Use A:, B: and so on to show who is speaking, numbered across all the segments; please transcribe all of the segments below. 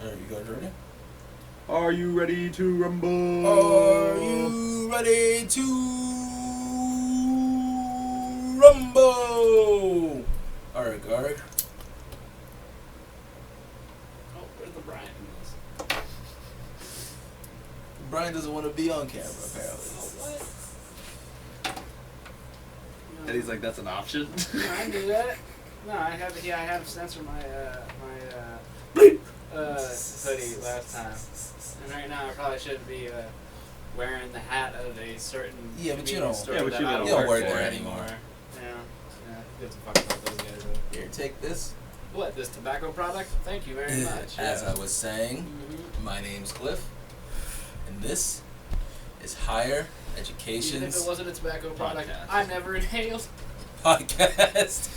A: Alright, you guys ready?
B: Are you ready to rumble?
A: Are you ready to rumble? Alright, Garg.
C: Oh, where's the Brian in this?
A: Brian doesn't want to be on camera, apparently.
C: Oh, what?
B: And he's like, that's an option?
C: No, I can do that. No, I have to censor my hoodie last time. And right now I probably shouldn't be wearing the hat of a certain
A: But you
C: convenience
A: don't.
C: store that I don't
A: You don't work
C: for
A: there anymore.
C: Yeah, gives a fuck about those guys. Though.
A: Here, take this.
C: What, this tobacco product? Thank you very much.
A: As I was saying, my name's Cliff, and this is Higher Education's
C: Even if it wasn't a tobacco product,
A: podcast.
C: I never inhaled.
A: Podcast.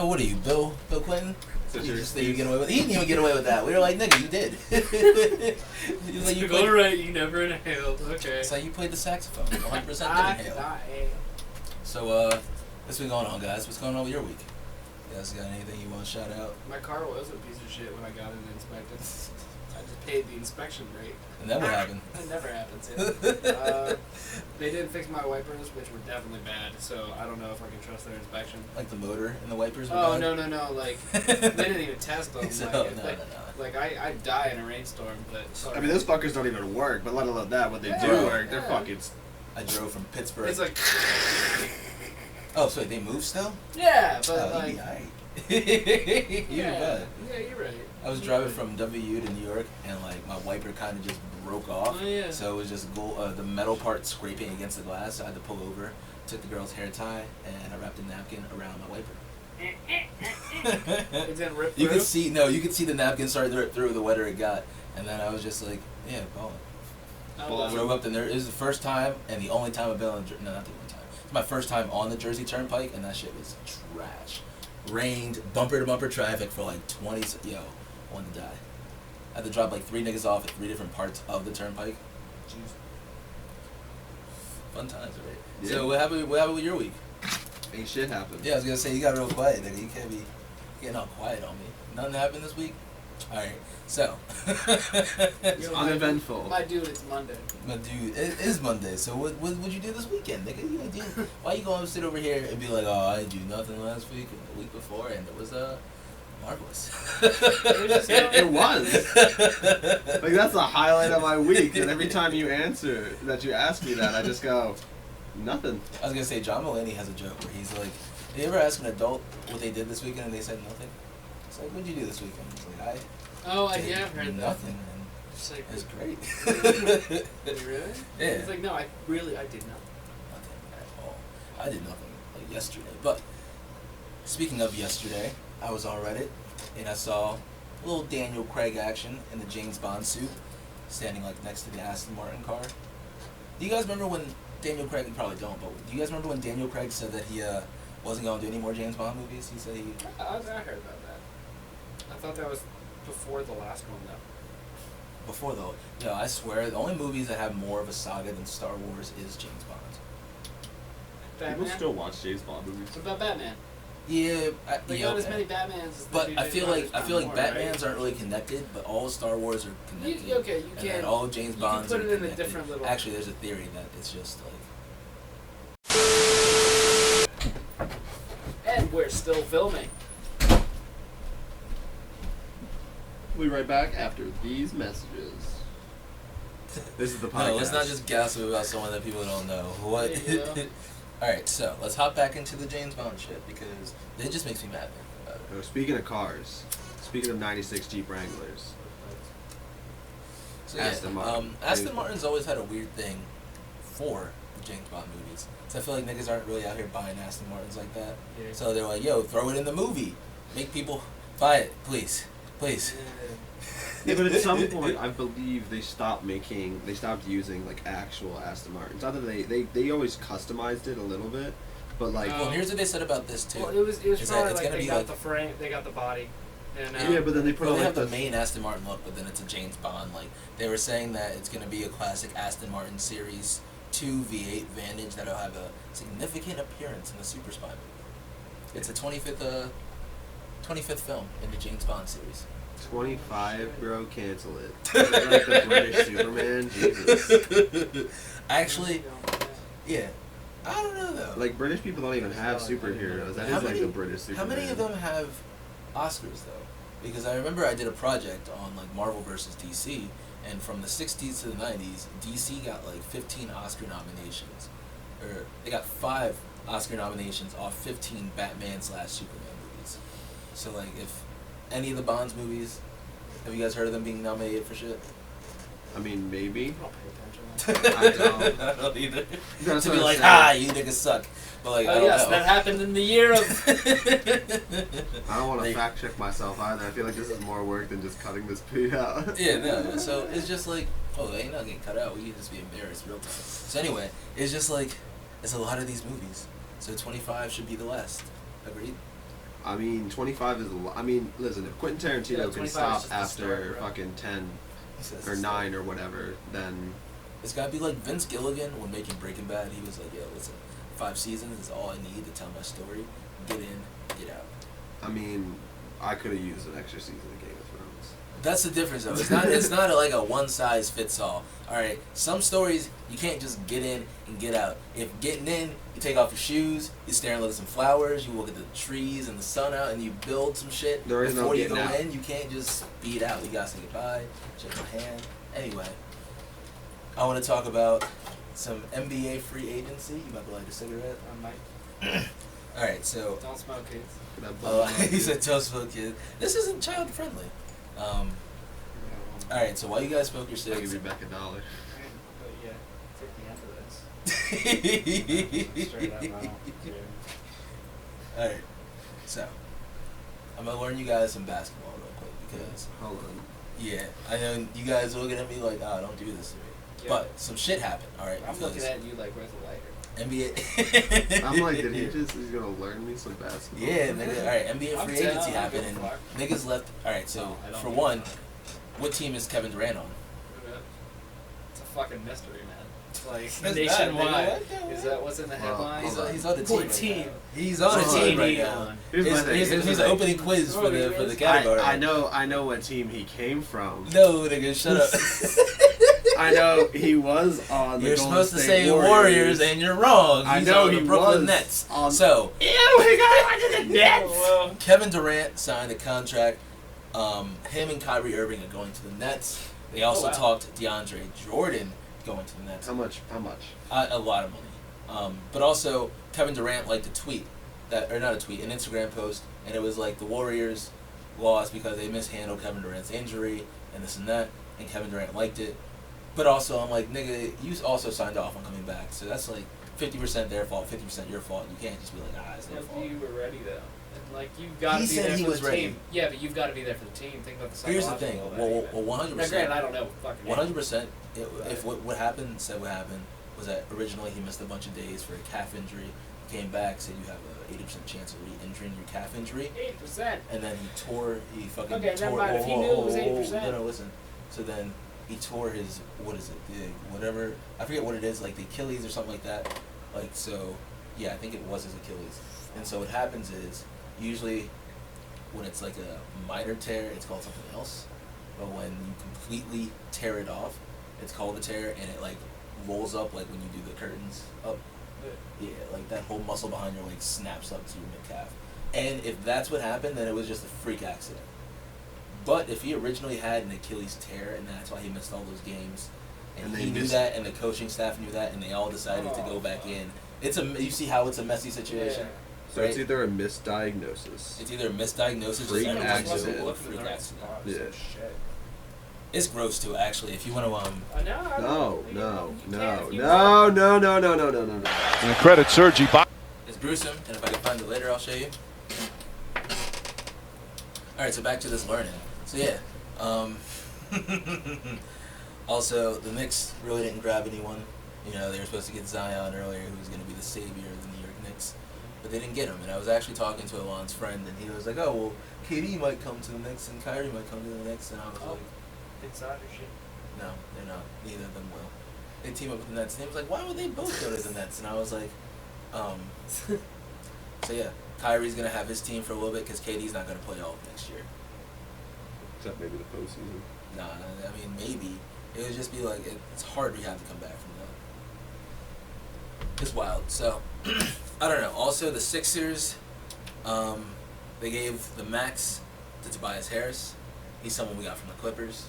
A: What are you, Bill Clinton? You just think you get away with it? He didn't even get away with that. We were like, nigga, you did. He was like, you played,
C: alright, you never inhaled. Okay.
A: it's like you played the saxophone. 100% did inhale. So, what's been going on, guys? What's going on with your week? You guys got anything you want to shout out?
C: My car was a piece of shit when I got it inspected. I just paid the inspection rate.
A: And that would happen.
C: That never happens. They didn't fix my wipers, which were definitely bad, so I don't know if I can trust their inspection.
A: Like the motor and the wipers were
C: Oh,
A: bad?
C: no. Like, they didn't even test them.
A: So,
C: like,
A: no.
C: Like, I'd die in a rainstorm, but...
B: I mean, those fuckers don't even work, but let alone that, when they do
A: Yeah.
B: work, they're fucking...
A: I drove from Pittsburgh.
C: It's like...
A: Oh, so wait, they moved still?
C: Yeah, but
A: Oh,
C: like...
A: you'd be alright. You're bad.
C: Yeah, you're right.
A: I was driving from WU to New York, and like my wiper kind of just broke off.
C: Oh, yeah.
A: So it was just the metal part scraping against the glass. So I had to pull over, took the girl's hair tie, and I wrapped a napkin around my wiper.
C: It didn't rip
A: You
C: through?
A: could see the napkin start to rip through the wetter it got, and then I was just like, yeah, call it.
C: Oh,
A: Drove up, and it was the first time and the only time I've been on. No, not the only time. It's my first time on the Jersey Turnpike, and that shit was trash. Rained, bumper to bumper traffic for like 20. Yo, I wanted to die. I had to drop like 3 niggas off at 3 different parts of the turnpike. Jeez. Fun times, right?
B: Yeah.
A: So what happened with your week?
B: Ain't shit happened.
A: Yeah, I was gonna say you got real quiet, nigga. You can't be getting all quiet on me. Nothing happened this week. All right, so.
B: It's uneventful.
C: My dude, it's Monday.
A: My dude, it is Monday, so what you do this weekend, nigga? Why you gonna sit over here and be like, oh, I didn't do nothing last week and the week before, and it was marvelous.
B: It was. Like, that's the highlight of my week, and every time you ask me that, I just go, nothing.
A: I was gonna say, John Mulaney has a joke where he's like, did you ever ask an adult what they did this weekend and they said nothing? It's like, what'd you do this weekend? He's like, I did
C: I've heard
A: nothing.
C: that. It's like,
A: It was great.
C: really?
A: Yeah.
C: It's like, no, I did not.
A: Nothing at all. I did nothing like yesterday. But speaking of yesterday, I was on Reddit and I saw a little Daniel Craig action in the James Bond suit, standing like next to the Aston Martin car. Do you guys remember when Daniel Craig? You probably don't, but do you guys remember when Daniel Craig said that he wasn't going to do any more James Bond movies? He said he.
C: I heard about that. I thought that was before the last one, though.
A: Before though, I swear the only movies that have more of a saga than Star Wars is James Bond.
C: Batman?
B: People still watch James Bond movies.
C: What about Batman?
A: Yeah,
C: They got as many Batmans as
A: but
C: they do
A: I feel
C: James
A: like
C: Bonds,
A: Batmans
C: right?
A: aren't really connected, but all Star Wars are connected.
C: You
A: and
C: can.
A: then all of James Bonds
C: put
A: are
C: it in a
A: connected.
C: different little.
A: Actually, there's a theory that it's just like.
C: And we're still filming.
B: We'll be right back after these messages. This is the podcast.
A: No, let's not just gossip about someone that people don't know. What? Alright, so let's hop back into the James Bond shit because it just makes me mad about it.
B: No, speaking of cars, speaking of 96 Jeep Wranglers.
A: So
B: Aston Martin.
A: Aston Martin's always had a weird thing for the James Bond movies. So I feel like niggas aren't really out here buying Aston Martins like that.
C: Yeah.
A: So they're like, yo, throw it in the movie. Make people buy it, please. Please.
B: Yeah, but at some point, I believe they stopped using like actual Aston Martins. Not that they always customized it a little bit, but like.
A: Well, here's what they said about this too.
C: Well, it was probably
A: it's
C: like
A: gonna
C: they
A: be
C: got
A: like
C: the frame, they got the body. And,
B: yeah, but then they put
A: well,
B: on
A: they
B: like
A: have the main Aston Martin look, but then it's a James Bond. Like they were saying that it's gonna be a classic Aston Martin Series 2 V8 Vantage that'll have a significant appearance in the Super Spy movie. It's a 25th film in the James Bond series.
B: 25, bro, cancel it. Like the British Superman, Jesus.
A: Actually, yeah. I don't know though.
B: Like British people don't even have superheroes. That is like the British Superman.
A: How many of them have Oscars though? Because I remember I did a project on like Marvel versus DC, and from the 60s to the 90s, DC got like 15 Oscar nominations, or they got 5 Oscar nominations off 15 Batman/Superman movies. So like, if any of the Bonds movies, have you guys heard of them being nominated for shit?
B: I mean, maybe.
C: I don't pay attention.
A: I don't either.
B: That's
A: To
B: what
A: be
B: I'm
A: like,
B: saying.
A: you niggas suck. But like, I
C: Oh
A: don't
C: yes,
A: know.
C: that happened in the year of.
B: I don't want to
A: They-
B: fact check myself either. I feel like this is more work than just cutting this pee out.
A: Yeah, no. So it's just like, they ain't not getting cut out. We can just be embarrassed real time. So anyway, it's just like, it's a lot of these movies. So 25 should be the last. Agreed?
B: I mean, 25 is a lot. I mean, listen, if Quentin Tarantino
C: Yeah,
B: can
C: 25 is
B: stop
C: just the
B: after
C: start, bro.
B: fucking 10
A: So
B: or 9 or whatever, then
A: It's gotta be like Vince Gilligan when making Breaking Bad. He was like, yo, listen, 5 seasons is all I need to tell my story. Get in, get out.
B: I mean, I could have used an extra season of Game of Thrones.
A: That's the difference, though. It's not like a one size fits all. All right, some stories you can't just get in and get out. If getting in, you take off your shoes, you stare and look at some flowers, you look at the trees and the sun out, and you build some shit.
B: There is no
A: Before you
B: getting
A: go
B: out.
A: in, you can't just speed out. You gotta say goodbye, shake my hand. Anyway, I want to talk about some NBA free agency. You might be like a cigarette.
C: I might.
A: All right, so.
C: Don't smoke, kids.
A: He said toast for the kid. This isn't child friendly. All right, so while you guys smoke your
B: I'll give
A: cigs,
B: you back $1.
C: But yeah, take me into this. Straight up, no.
A: all right, so I'm gonna learn you guys some basketball real quick because
B: Hold on.
A: yeah, I know you guys are looking at me like, don't do this to me.
C: Yeah.
A: But some shit happened. All right,
C: I'm looking
A: because
C: at you like, where's the lighter?
A: NBA.
B: I'm like, did he's gonna learn me some basketball?
A: Yeah, nigga. All right, NBA
C: I'm
A: free
C: down,
A: agency
C: I'll
A: happened
C: go
A: and
C: for
A: niggas left. All right, so
C: No, I don't
A: for
C: think
A: one,
C: so.
A: what team is Kevin Durant on?
C: It's a fucking mystery, man. Like
A: It's not,
C: nationwide.
A: nigga.
C: Is that what's in the
B: Well,
C: headlines?
A: He's on the team.
C: What
A: right
C: team?
A: now. He's on the
B: What
A: team
B: team
A: right
C: he
A: now.
C: on?
B: Here's my thing.
A: Here's
B: Here's
A: the
B: the
A: opening quiz for the category.
B: I know what team he came from.
A: No, nigga, shut up.
B: I know he was on the
A: You're
B: Golden
A: supposed to
B: State
A: say Warriors, and you're wrong.
B: I
A: He's
B: know
A: on the
B: he
A: Brooklyn
B: was
A: Nets.
B: on-
A: So
B: Ew, he got onto the Nets.
C: Well,
A: Kevin Durant signed a contract. Him and Kyrie Irving are going to the Nets. They also
C: wow.
A: talked DeAndre Jordan going to the Nets.
B: How much?
A: A lot of money. But also Kevin Durant liked a tweet an Instagram post, and it was like the Warriors lost because they mishandled Kevin Durant's injury and this and that, and Kevin Durant liked it. But also I'm like, nigga, you also signed off on coming back, so that's like 50% their fault, 50% your fault. You can't just be like, it's their fault.
C: if you were ready though, and like you've got to
A: He
C: be
A: said
C: there
A: he
C: for
A: was
C: the
A: ready.
C: team. Yeah, but you've got to be there for the team. Think about the
A: Here's the
C: psychological
A: thing.
C: of that
A: Well,
C: even.
A: 100%.
C: Now, granted, I don't know fucking.
A: 100%. If what happened was that originally he missed a bunch of days for a calf injury. He came back, said you have a 80% chance of re-injuring your calf injury,
C: 8%.
A: and then he fucking
C: Okay,
A: tore.
C: never mind. If he knew it was 8%.
A: No, listen. So then he tore his whatever, I forget what it is, like the Achilles or something like that. Like so, yeah, I think it was his Achilles. And so what happens is usually when it's like a minor tear, it's called something else. But when you completely tear it off, it's called a tear, and it like rolls up like when you do the curtains up. Yeah, like that whole muscle behind your leg snaps up to your mid calf. And if that's what happened, then it was just a freak accident. But if he originally had an Achilles tear, and that's why he missed all those games, and he knew that, and the coaching staff knew that, and they all decided to go back in. You see how it's a messy situation.
B: So
A: right?
B: it's either a misdiagnosis.
A: It's either a misdiagnosis
B: Freak
A: or
B: accident.
A: or freak accident.
B: Yeah.
A: It's gross too, actually. If you want to,
B: No.
D: And credit Sergi.
A: it's gruesome, and if I can find it later, I'll show you. All right, so back to this learning. So yeah, Also, the Knicks really didn't grab anyone. You know, they were supposed to get Zion earlier, who was going to be the savior of the New York Knicks. But they didn't get him. And I was actually talking to Alon's friend, and he was like, oh, well, KD might come to the Knicks, and Kyrie might come to the Knicks. And I was like,
C: Insider shit.
A: no, they're not. Neither of them will. They team up with the Nets. And he was like, why would they both go to the Nets? And I was like, so yeah, Kyrie's going to have his team for a little bit because KD's not going to play all of next year.
B: Except maybe the postseason.
A: Nah, I mean, maybe. It would just be like, it's hard to have to come back from that. It's wild. So, I don't know. Also, the Sixers, they gave the max to Tobias Harris. He's someone we got from the Clippers.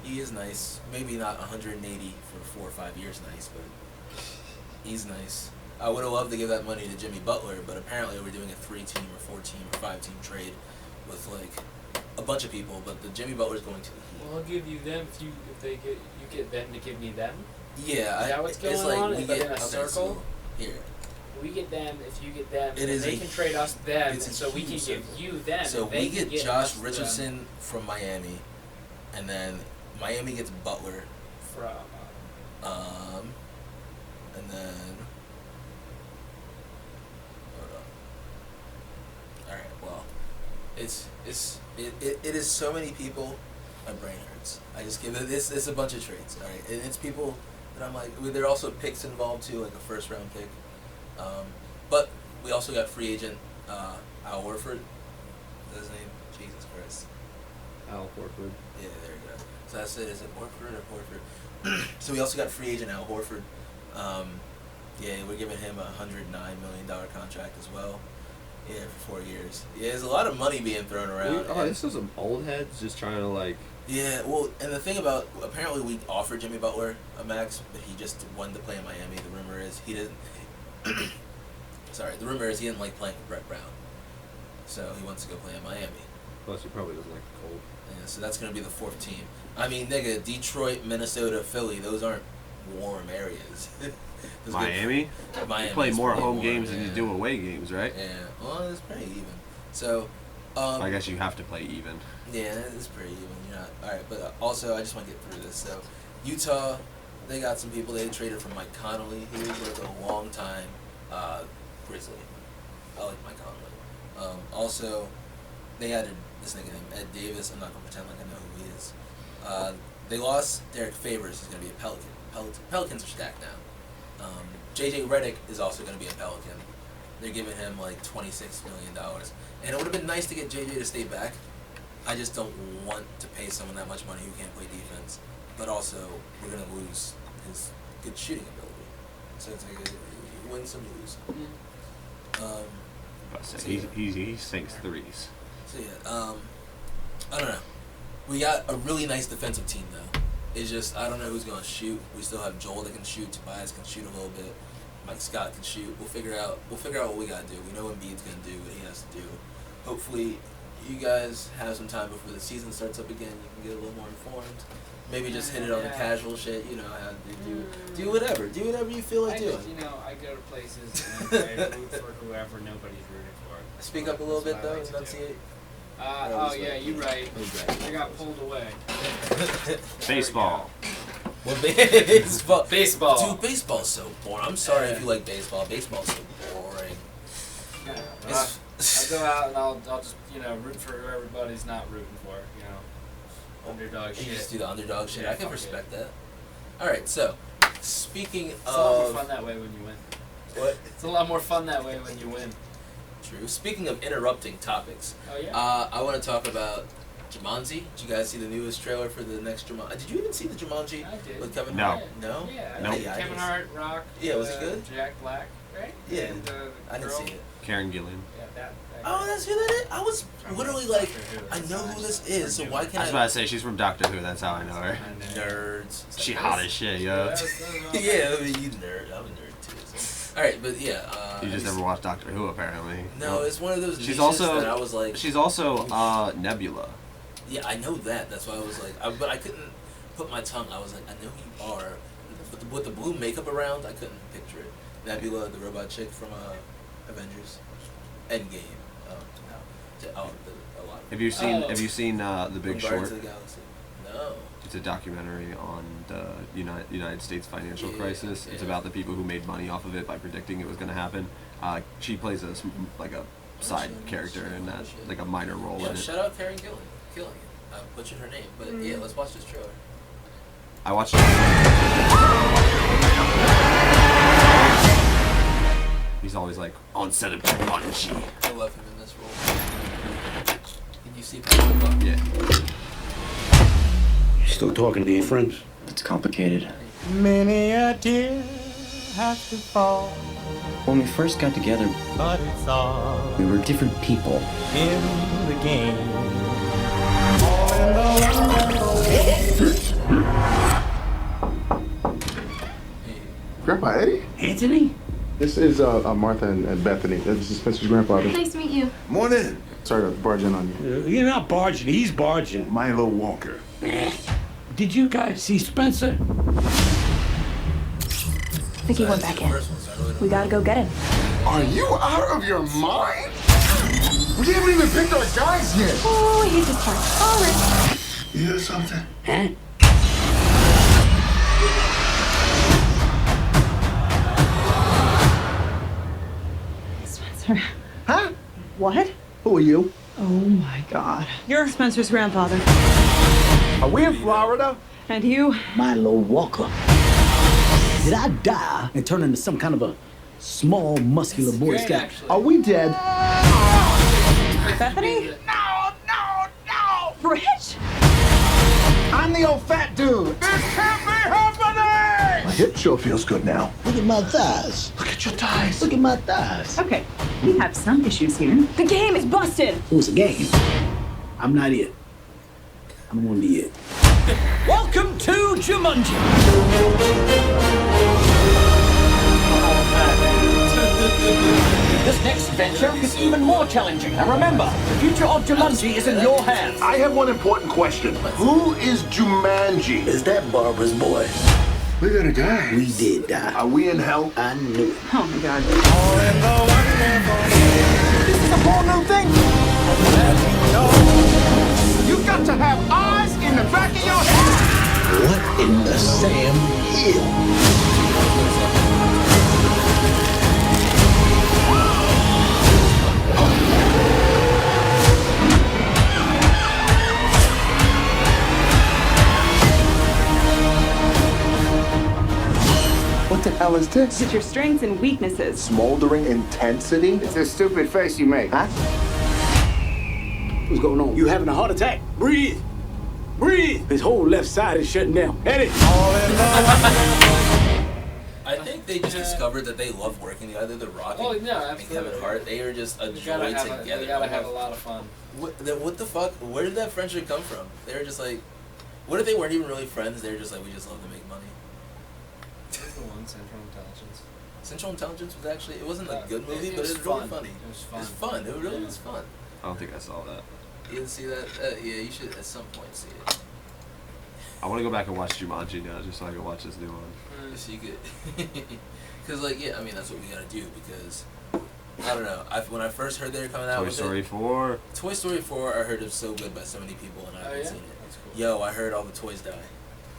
A: He is nice. Maybe not 180 for 4 or 5 years nice, but he's nice. I would have loved to give that money to Jimmy Butler, but apparently we're doing a 3-team or 4-team or 5-team trade with like a bunch of people. But the Jimmy Butler's going to the Heat.
C: Well, I'll give you them if you get them to give me them.
A: Yeah,
C: Is that what's
A: it's
C: going
A: like
C: on?
A: we
C: But
A: get
C: in a circle?
A: So, here.
C: We get them if you get them.
A: It
C: and
A: is
C: they
A: a
C: can trade us them,
A: it's
C: and
A: a
C: so we can
A: huge
C: give
A: circle.
C: you them.
A: So
C: and they
A: we
C: can
A: get
C: us
A: Josh
C: them
A: Richardson from Miami, and then Miami gets Butler,
C: from.
A: and then hold on. All right, well, it is so many people. My brain hurts. I just give it. It's a bunch of trades. All right, and it's people that I'm like. There are also picks involved too, like a first round pick. But we also got free agent Al Horford. That's his name. Jesus Christ.
B: Al Horford.
A: Yeah, there you go. So that's it. Is it Horford or Horford? So we also got free agent Al Horford. Yeah, we're giving him a $109 million contract as well. Yeah, for 4 years. Yeah, there's a lot of money being thrown around.
B: This is some old heads just trying to like.
A: Yeah, well, and the thing about, apparently we offered Jimmy Butler a max, but he just wanted to play in Miami. The rumor is he didn't. The rumor is he didn't like playing with Brett Brown, so he wants to go play in Miami.
B: Plus, he probably doesn't like the cold.
A: Yeah, so that's going to be the 4th team. I mean, nigga, Detroit, Minnesota, Philly, those aren't warm areas.
B: Miami?
A: Miami.
B: You play more home
A: warm,
B: games than you do away games, right?
A: Yeah, well, it's pretty even. So,
B: I guess you have to play even.
A: yeah, it's pretty even. You're not all right, but also I just want to get through this. So, Utah, they got some people. They traded for Mike Conley. He was like a long time Grizzly. I like Mike Conley. Also, they added this nigga named Ed Davis. I'm not gonna pretend like I know who he is. They lost Derek Favors. He's gonna be a Pelican. Pelicans are stacked now. JJ Redick is also gonna be a Pelican. They're giving him like $26 million, and it would have been nice to get JJ to stay back. I just don't want to pay someone that much money who can't play defense. But also, we're gonna lose his good shooting ability. So it's like you win some, you lose some.
B: He sinks threes.
A: So yeah, I don't know. We got a really nice defensive team though. It's just I don't know who's gonna shoot. We still have Joel that can shoot. Tobias can shoot a little bit. Mike Scott can shoot. We'll figure out what we gotta do. We know Embiid's gonna do what he has to do. Hopefully, you guys have some time before the season starts up again. You can get a little more informed. Maybe just hit it on the casual shit. You know how to do whatever. Do whatever you feel like doing.
C: I go to places and I root for whoever nobody's rooting for.
A: Speak up a little bit though. Enunciate.
C: You're right. I got pulled away.
B: Baseball.
A: Well, baseball.
C: Baseball.
A: Dude, baseball's so boring. I'm sorry if you like baseball. Baseball's so boring.
C: I'll go out and I'll just root for who everybody's not rooting for. Underdog shit.
A: You just do the underdog shit. I can respect that. All right, so speaking
C: it's a lot more fun that way when you win.
A: What?
C: It's a lot more fun that way when you win.
A: True. Speaking of interrupting topics,
C: oh yeah.
A: I want to talk about Jumanji. Did you guys see the newest trailer for the next Jumanji? Did you even see the Jumanji
C: I did.
A: with Kevin
B: No.
A: Hart? No.
C: Yeah.
B: Nope.
C: Kevin Hart, Rock.
A: Yeah, was it good?
C: Jack Black, right?
A: Yeah.
C: And,
A: I didn't see it.
B: Karen Gillan.
C: Yeah, that
A: Oh, that's who that is? I was literally like,
C: Doctor Who.
A: I know who this is, so why
B: I
A: can't
B: was about to say she's from Doctor Who. That's how I know her.
A: Nerds.
B: She hot as shit, yo.
A: Yeah, I mean, you nerd. I'm a nerd too. So. All right, but yeah.
B: You just never watched Doctor Who, apparently.
A: No, it's one of those.
B: She's
A: niches
B: also.
A: that I was like.
B: She's also Nebula.
A: Yeah, I know that. That's why I was like, but I couldn't put my tongue. I was like, I know who you are, but with the blue makeup around, I couldn't picture it. Nebula, the robot chick from Avengers, Endgame. A lot.
B: Have you seen The Big
A: From Guardians
B: Short?
A: of the Galaxy. No.
B: It's a documentary on the United States financial crisis. It's about the people who made money off of it by predicting it was going to happen. She plays a side character in that, like a minor role in it.
A: Shout out Karen Gillan. Killing it. I butchered her name, but yeah, let's watch this trailer.
B: I watched it. He's always like on set of Jumanji.
A: I love him in this role. Can you see Papa?
B: Yeah.
E: You still talking to your friends?
F: It's complicated.
G: Many a tear has to fall,
F: When we first got together,
G: but it's all
F: we were different people.
G: in the game. All in the
H: Grandpa Eddie?
E: Anthony?
H: This is Martha and Bethany. This is Spencer's grandfather.
I: Nice to meet you.
H: Morning. Sorry to barge in on you.
E: You're not barging, he's barging.
H: Milo Walker.
E: Did you guys see Spencer?
I: I think he went back in. We gotta go get him.
H: Are you out of your mind? We haven't even picked our guys yet.
I: Oh, he's just fine. All right.
H: You hear something?
E: Huh?
I: Spencer.
H: Huh?
I: What?
H: Who are you?
I: Oh my God. You're Spencer's grandfather.
H: Are we in Florida?
I: And you?
E: Milo Walker. Did I die and turn into some kind of a small, muscular Boy
C: Great,
E: Scout?
C: actually.
H: Are we dead?
I: Bethany?
H: No!
I: Rich?
H: I'm the old fat dude. This can't be happening! My hip sure feels good now.
E: Look at my thighs.
H: Look at your thighs.
E: Look at my thighs.
J: Okay, we have some issues here.
I: The game is busted.
E: It was a game. I'm not it. I'm gonna be it. Welcome to Jumanji.
K: This next venture is even more challenging. And remember, the future of Jumanji is in your hands.
H: I have one important question. Who is Jumanji?
E: Is that Barbara's boy?
H: We're gonna die.
E: We did die.
H: Are we in hell?
E: I knew it.
J: Oh my God.
H: This is a whole new thing. You got to have eyes in the back of your head.
E: What in the Sam Hill?
H: What the hell is this?
J: It's your strengths and weaknesses.
H: Smoldering intensity? It's a stupid face you make. Huh?
E: What's going on? You having a heart attack? Breathe. Breathe. His whole left side is shutting down. Eddie.
A: I think they just discovered that they love working together. The Rock
C: Oh,
A: and
C: yeah,
A: and Kevin
C: absolutely.
A: Hart, they are just a
C: We
A: joy together.
C: we gotta have a lot of fun.
A: What the fuck? Where did that friendship come from? They were just like, what if they weren't even really friends? They were just like, we just love to make money.
C: What's the one, Central Intelligence?
A: Central Intelligence was actually, it wasn't a good movie,
C: it
A: but
C: was
A: it was really
C: fun.
A: funny.
C: It was
A: It
C: fun.
A: was fun. It really was fun.
B: I don't think I saw that.
A: You didn't see that? Yeah, you should at some point see it.
B: I want to go back and watch Jumanji now, just so I can watch this new one.
A: So you could, because like yeah, I mean that's what we gotta do because I don't know. When I first heard they were coming out
B: Toy
A: with
B: Story
A: it,
B: 4.
A: Toy Story 4, I heard it was so good by so many people and I haven't
C: Oh, yeah?
A: seen it.
C: That's cool.
A: Yo, I heard all the toys die.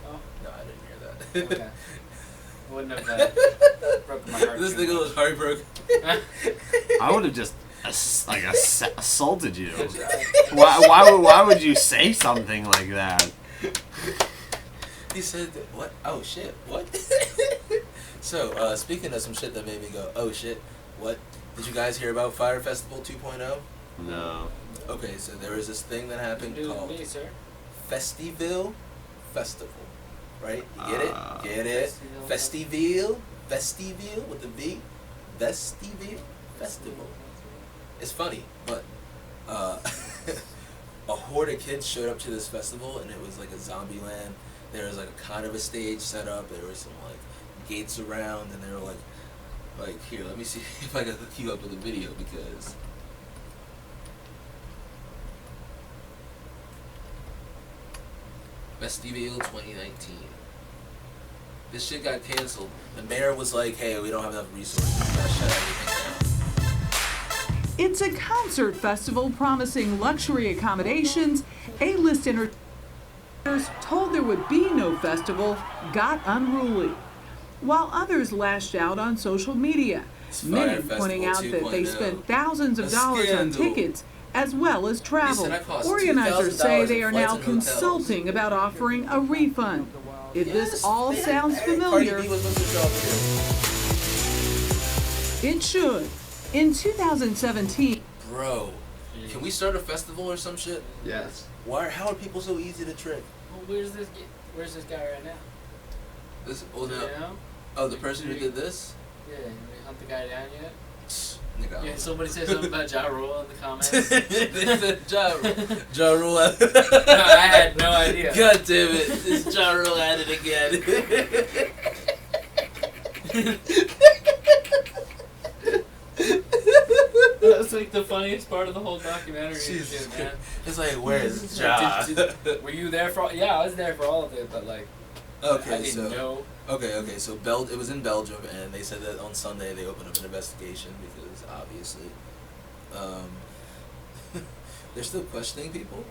C: Oh,
A: No, I didn't hear that.
C: okay. Wouldn't have broken my heart.
A: This
C: too
A: nigga
C: much.
A: was heartbroken.
B: I would have just assaulted you.
C: That's right.
B: Why would you say something like that?
A: He said, what? Oh shit, what? So, speaking of some shit that made me go, oh shit, what? Did you guys hear about Fyre Festival 2.0?
B: No.
A: Okay, so there was this thing that happened
C: Do
A: called
C: me, sir.
A: Vestiville Festival. Right? You get it? Get it?
C: Vestiville
A: Vestiville with the V. Vestiville Festival. It's funny, but a horde of kids showed up to this festival and it was like a zombie land. There was like a kind of a stage set up. There were some like gates around and they were like here, let me see if I can hook you up with a video because Vestiville 2019. This shit got canceled. The mayor was like, hey, we don't have enough resources. We gotta shut everything down.
L: It's a concert festival promising luxury accommodations, A-list entertainment, told there would be no festival got unruly, while others lashed out on social media, many pointing out that they spent thousands of dollars on tickets as well as travel. Organizers say they are now consulting about offering a refund. If this all sounds familiar, it should. In 2017,
A: bro, can we start a festival or some shit?
B: Yes.
A: How are people so easy to trick?
C: Well, where's this guy right now?
A: This
C: You know?
A: Oh, the person who did this?
C: Yeah, we hunt the guy down yet?
A: Nigga,
C: Yeah, somebody said something about Ja Rule in the comments.
A: They said Ja Rule.
C: No, I had no idea.
A: God damn it. This Ja Rule at it again.
C: That's like the funniest part of the whole documentary.
A: Jesus
C: Shit, man.
A: It's like, where's Ja?
C: Were you there for? Yeah, I was there for all of it, but like,
A: Okay,
C: I didn't know.
A: Okay, so it was in Belgium, and they said that on Sunday they opened up an investigation because obviously, they're still questioning people.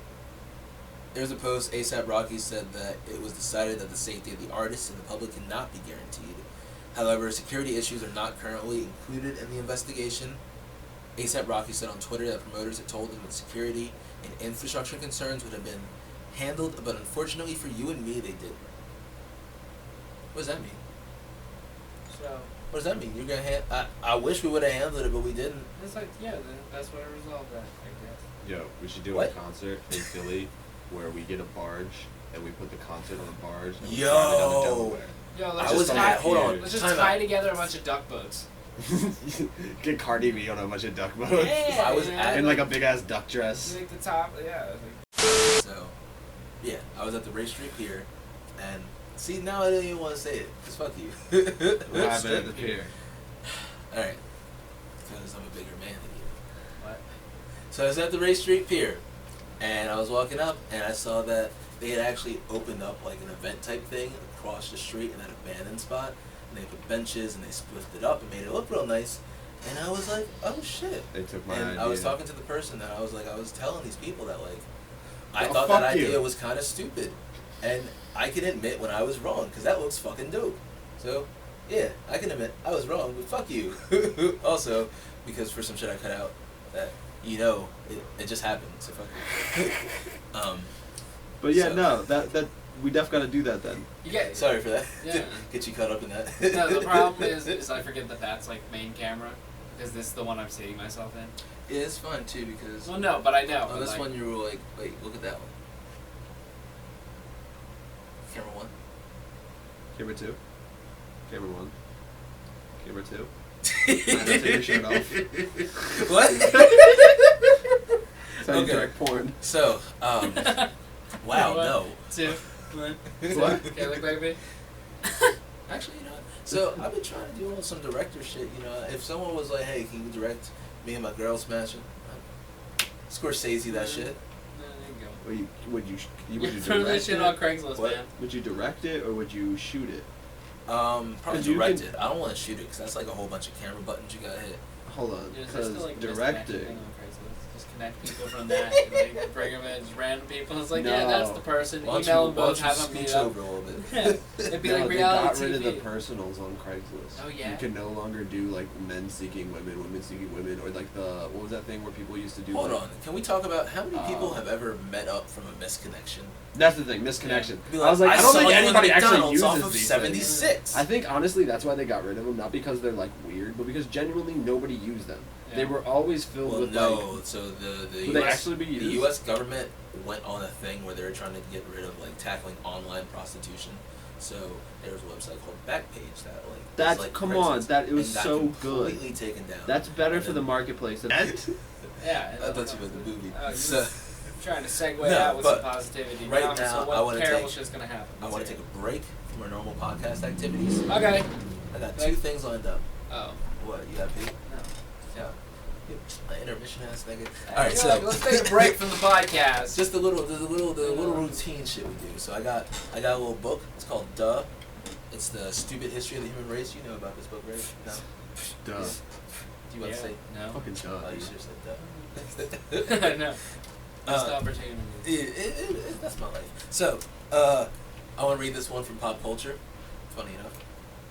A: There's a post. A$AP Rocky said that it was decided that the safety of the artists and the public cannot be guaranteed. However, security issues are not currently included in the investigation. A$AP Rocky said on Twitter that promoters had told him that security and infrastructure concerns would have been handled, but unfortunately for you and me, they didn't. What does that mean?
C: So.
A: What does that mean? You're gonna I wish we would have handled it, but we didn't.
C: It's like, yeah, that's what I resolved that, I guess.
B: Yo, we should do a concert in Philly where we get a barge and we put the concert on a barge and we drive it down to Delaware.
C: Yo, let's just tie together a bunch of duck boats.
B: Get Cardi B on a bunch of duck boats.
C: Yeah,
B: in like a big ass duck dress.
C: Like the top, yeah.
A: So, yeah, I was at the Race Street Pier, and see, now I don't even want to say it, because fuck you.
B: What happened at the pier?
A: Alright, because I'm a bigger man than you.
C: What?
A: So I was at the Race Street Pier, and I was walking up, and I saw that they had actually opened up like an event type thing across the street in that abandoned spot, and they put benches, and they split it up and made it look real nice. And I was like, oh shit.
B: They took my
A: and
B: idea.
A: I was talking to the person, and I was telling these people that like, I thought that idea was kind of stupid. And I can admit when I was wrong, because that looks fucking dope. So, yeah, I can admit I was wrong, but fuck you. Also, because for some shit I cut out, that, it just happened, so fuck you.
B: But yeah, no, that we definitely gotta do that then.
C: Yeah.
A: Sorry for that.
C: Yeah.
A: Get you caught up in that.
C: No, the problem is I forget that's like main camera, because this is the one I'm seeing myself in.
A: Yeah, it's fun too, because...
C: Well, no, but I know.
A: On this one you were like, wait, look at that one. Camera 1.
B: Camera 2. Camera 1. Camera 2. Take your shirt off.
A: What?
B: Sidetrack porn.
A: So, wow, no.
C: 2. 1.
B: What?
C: Okay, look like me.
A: Actually, you know what? So, I've been trying to do some director shit, if someone was like, hey, can you direct me and my girl smashing? Scorsese that shit.
B: Would you
C: throw that shit on Craigslist,
A: what?
C: man?
B: Would you direct it or would you shoot it?
A: Probably direct it. I don't want to shoot it because that's like a whole bunch of camera buttons you gotta hit.
B: Hold on, because
C: like
B: directing.
C: Just connect people from that, and, like bring them in, just random people. It's like,
B: No.
C: yeah, that's the person.
A: Why
C: Email them
A: don't
C: both,
A: you
C: have them meet
A: scooch
C: up.
A: over a little bit?
C: Yeah. It'd be
B: No,
C: like
B: they
C: reality
B: got rid of the
C: TV.
B: personals on Craigslist.
C: Oh, yeah?
B: You can no longer do like men seeking women, women seeking women, or like what was that thing where people used to do?
A: Hold
B: like,
A: on, can we talk about how many people have ever met up from a misconnection?
B: That's the thing, misconnection.
A: Yeah.
B: I was like, I don't think anybody actually uses
A: off of
B: these
A: 76.
B: things. I think honestly that's why they got rid of them, not because they're like weird, but because genuinely nobody used them.
C: Yeah.
B: They were always filled with like.
A: So the
B: Would they
A: US,
B: actually be used?
A: The U.S. government went on a thing where they were trying to get rid of like tackling online prostitution. So there was a website called Backpage that like
B: That's
A: like
B: come
A: Craigslist
B: on, it was
A: and got
B: so
A: completely
B: good.
A: taken down.
B: That's better
A: And
B: for
A: then-
B: the marketplace.
C: Yeah.
A: I thought you meant the movie.
C: Oh,
A: So,
C: trying to segue
A: No,
C: out with
A: but
C: some positivity.
A: right
C: now,
A: now,
C: so what
A: I wanna
C: terrible
A: take-
C: shit's gonna happen?
A: I want
C: Let's
A: to take
C: hear
A: a break from our normal podcast activities.
C: it. Okay.
A: I got two things lined up.
C: Oh.
A: What, you got Pete?
C: No.
A: Yeah. My intermission ass nigga.
C: You're
A: Alright, so
C: like, let's take a break from the podcast.
A: just the little routine shit we do. So I got a little book. It's called Duh. It's the stupid history of the human race. You know about this book, right? No.
B: Duh.
A: Do you want to say
C: No.
B: Fucking duh.
A: Oh, you should have said Duh.
C: No. Stop retaining me.
A: That's my life. So, I want to read this one from Pop Culture. Funny enough.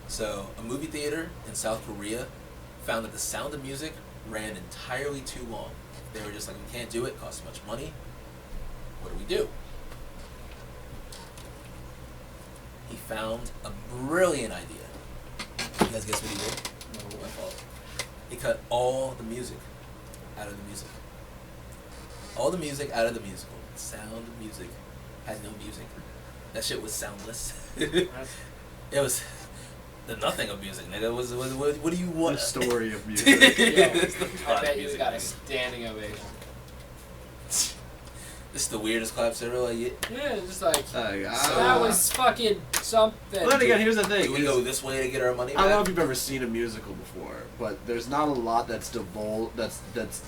A: So, a movie theater in South Korea found that the Sound of Music ran entirely too long. They were just like, we can't do it, costs too much money. What do we do? He found a brilliant idea. You guys guess what he did? No, my fault. He cut all the music out of the music. All the music out of the musical. Sound of Music had no music. That shit was soundless. It was the nothing of music, nigga. What do you want?
B: The story of music.
C: I bet you got a standing ovation.
A: This is the weirdest claps ever. Like,
C: yeah, just like
B: that
C: was fucking something.
B: Well, then again, here's the thing:
A: do we go this way to get our money back?
B: I don't know if you've ever seen a musical before, but there's not a lot that's that's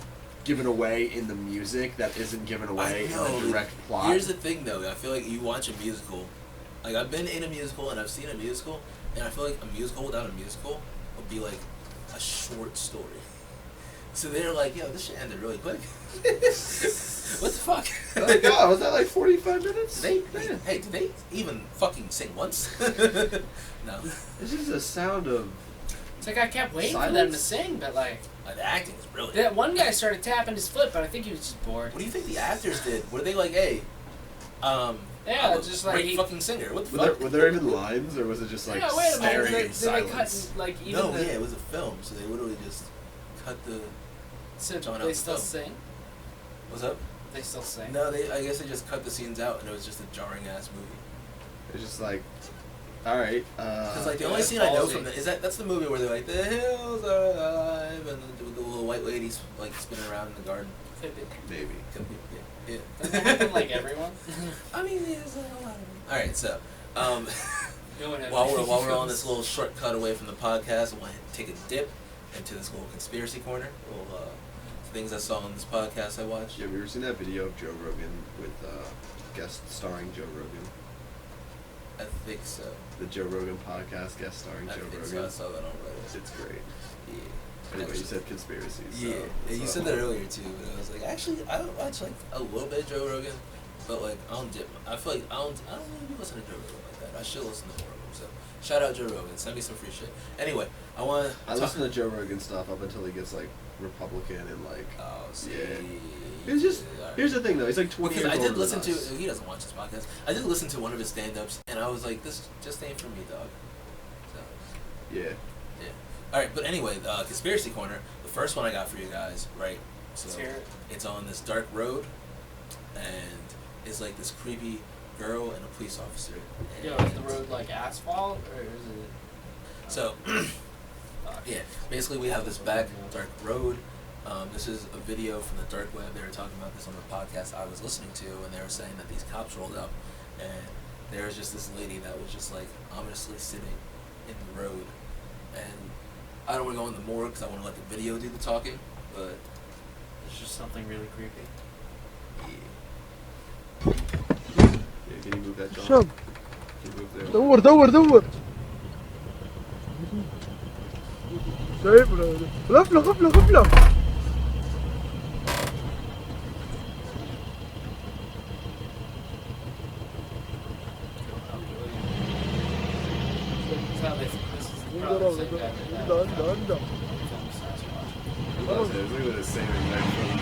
B: given away in the music that isn't given away in the direct plot.
A: Here's the thing, though. I feel like you watch a musical. Like, I've been in a musical and I've seen a musical, and I feel like a musical without a musical would be like a short story. So they're like, yo, this shit ended really quick. What the fuck?
B: Oh my God, was that like 45 minutes?
A: Did they even fucking sing once? No.
B: It's just a sound of...
C: It's like I kept waiting
B: silence?
C: for them to sing, but like...
A: The acting is brilliant.
C: That one guy started tapping his foot, but I think he was just bored.
A: What do you think the actors did? Were they like, hey,
C: yeah,
A: I'm
C: just
A: a
C: like
A: great fucking singer. What the
B: Were
A: fuck?
B: there even lines, or was it just like staring in silence?
C: Like, even
A: no, yeah, it was a film, so they literally just cut the...
C: So
A: John
C: they
A: out
C: still
A: the film.
C: sing?
A: What's up?
C: They still sing?
A: No, I guess they just cut the scenes out, and it was just a jarring ass movie.
B: It's just like, all right.
A: Because like the only scene I know from that's the movie where they're like, the hills are alive, and the little white ladies like spinning around in the garden.
C: Could be.
B: Maybe.
A: Could be. Yeah.
C: Does that happen like everyone?
A: I mean, there's a lot of them. All right, so
C: No one
A: while we're on this little shortcut away from the podcast, I want to take a dip into this little conspiracy corner. Little things I saw on this podcast I watched.
B: Yeah, have you ever seen that video of Joe Rogan with guest starring Joe Rogan?
A: I think so.
B: The Joe Rogan podcast guest starring Joe Rogan.
A: So. I saw that on Reddit.
B: It's great.
A: Yeah.
B: Anyway, you said conspiracies.
A: Yeah, you said that earlier too, but I was like, actually, I don't watch like a little bit of Joe Rogan, but like I don't dip. I feel like I don't really listen to Joe Rogan like that. I should listen to more of him. So shout out Joe Rogan. Send me some free shit. Anyway, I listen
B: to Joe Rogan stuff up until he gets like Republican and like.
A: Oh, see.
B: Yeah. It's just here's the thing though. He's like 20 years older
A: I did listen
B: than us.
A: to. He doesn't watch this podcast. I did listen to one of his stand-ups, and I was like, this just ain't for me, dog. So.
B: Yeah.
A: Yeah. All right, but anyway, conspiracy corner. The first one I got for you guys, right? So it's on this dark road, and it's like this creepy girl and a police officer.
C: Yo, is the road like asphalt or is it?
A: So, yeah, basically we have this back dark road. This is a video from the dark web. They were talking about this on the podcast I was listening to, and they were saying that these cops rolled up, and there was just this lady that was just like ominously sitting in the road, and I don't want to go into more because I want to let the video do the talking, but
C: it's just something really creepy.
B: Yeah, can you move that, John?
D: Sure.
B: Can you move there?
D: دور شايف غفلة
B: Look at the same exact film.